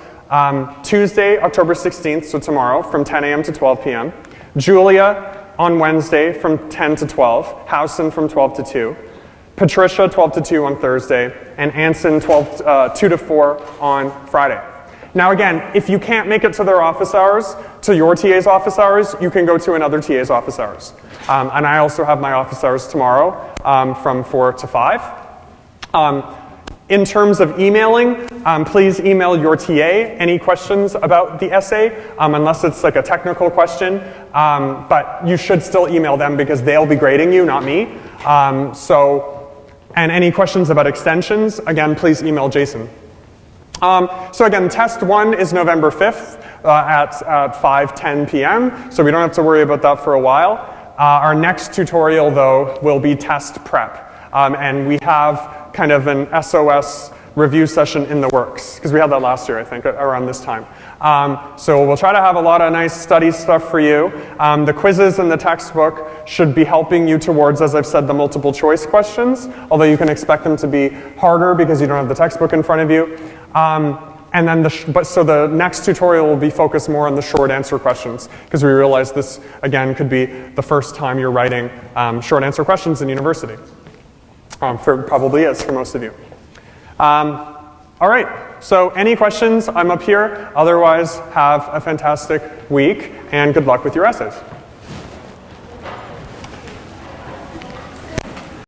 Tuesday, October 16th, so tomorrow, from 10 a.m. to 12 p.m. Julia on Wednesday from 10 to 12. Howson from 12 to 2. Patricia, 12 to 2 on Thursday. And Anson, 2 to 4 on Friday. Now again, if you can't make it to their office hours, to your TA's office hours, you can go to another TA's office hours. And I also have my office hours tomorrow from 4 to 5. In terms of emailing, please email your TA any questions about the essay, unless it's like a technical question. But you should still email them because they'll be grading you, not me. And any questions about extensions, again, please email Jason. So again, test 1 is November 5th at 5:10 p.m., so we don't have to worry about that for a while. Our next tutorial, though, will be test prep. And we have kind of an SOS review session in the works, because we had that last year, I think, around this time. So we'll try to have a lot of nice study stuff for you. The quizzes in the textbook should be helping you towards, as I've said, the multiple choice questions, although you can expect them to be harder because you don't have the textbook in front of you. And then so the next tutorial will be focused more on the short answer questions, because we realize this, again, could be the first time you're writing short answer questions in university. Probably is for most of you. All right, so any questions? I'm up here. Otherwise, have a fantastic week, and good luck with your essays.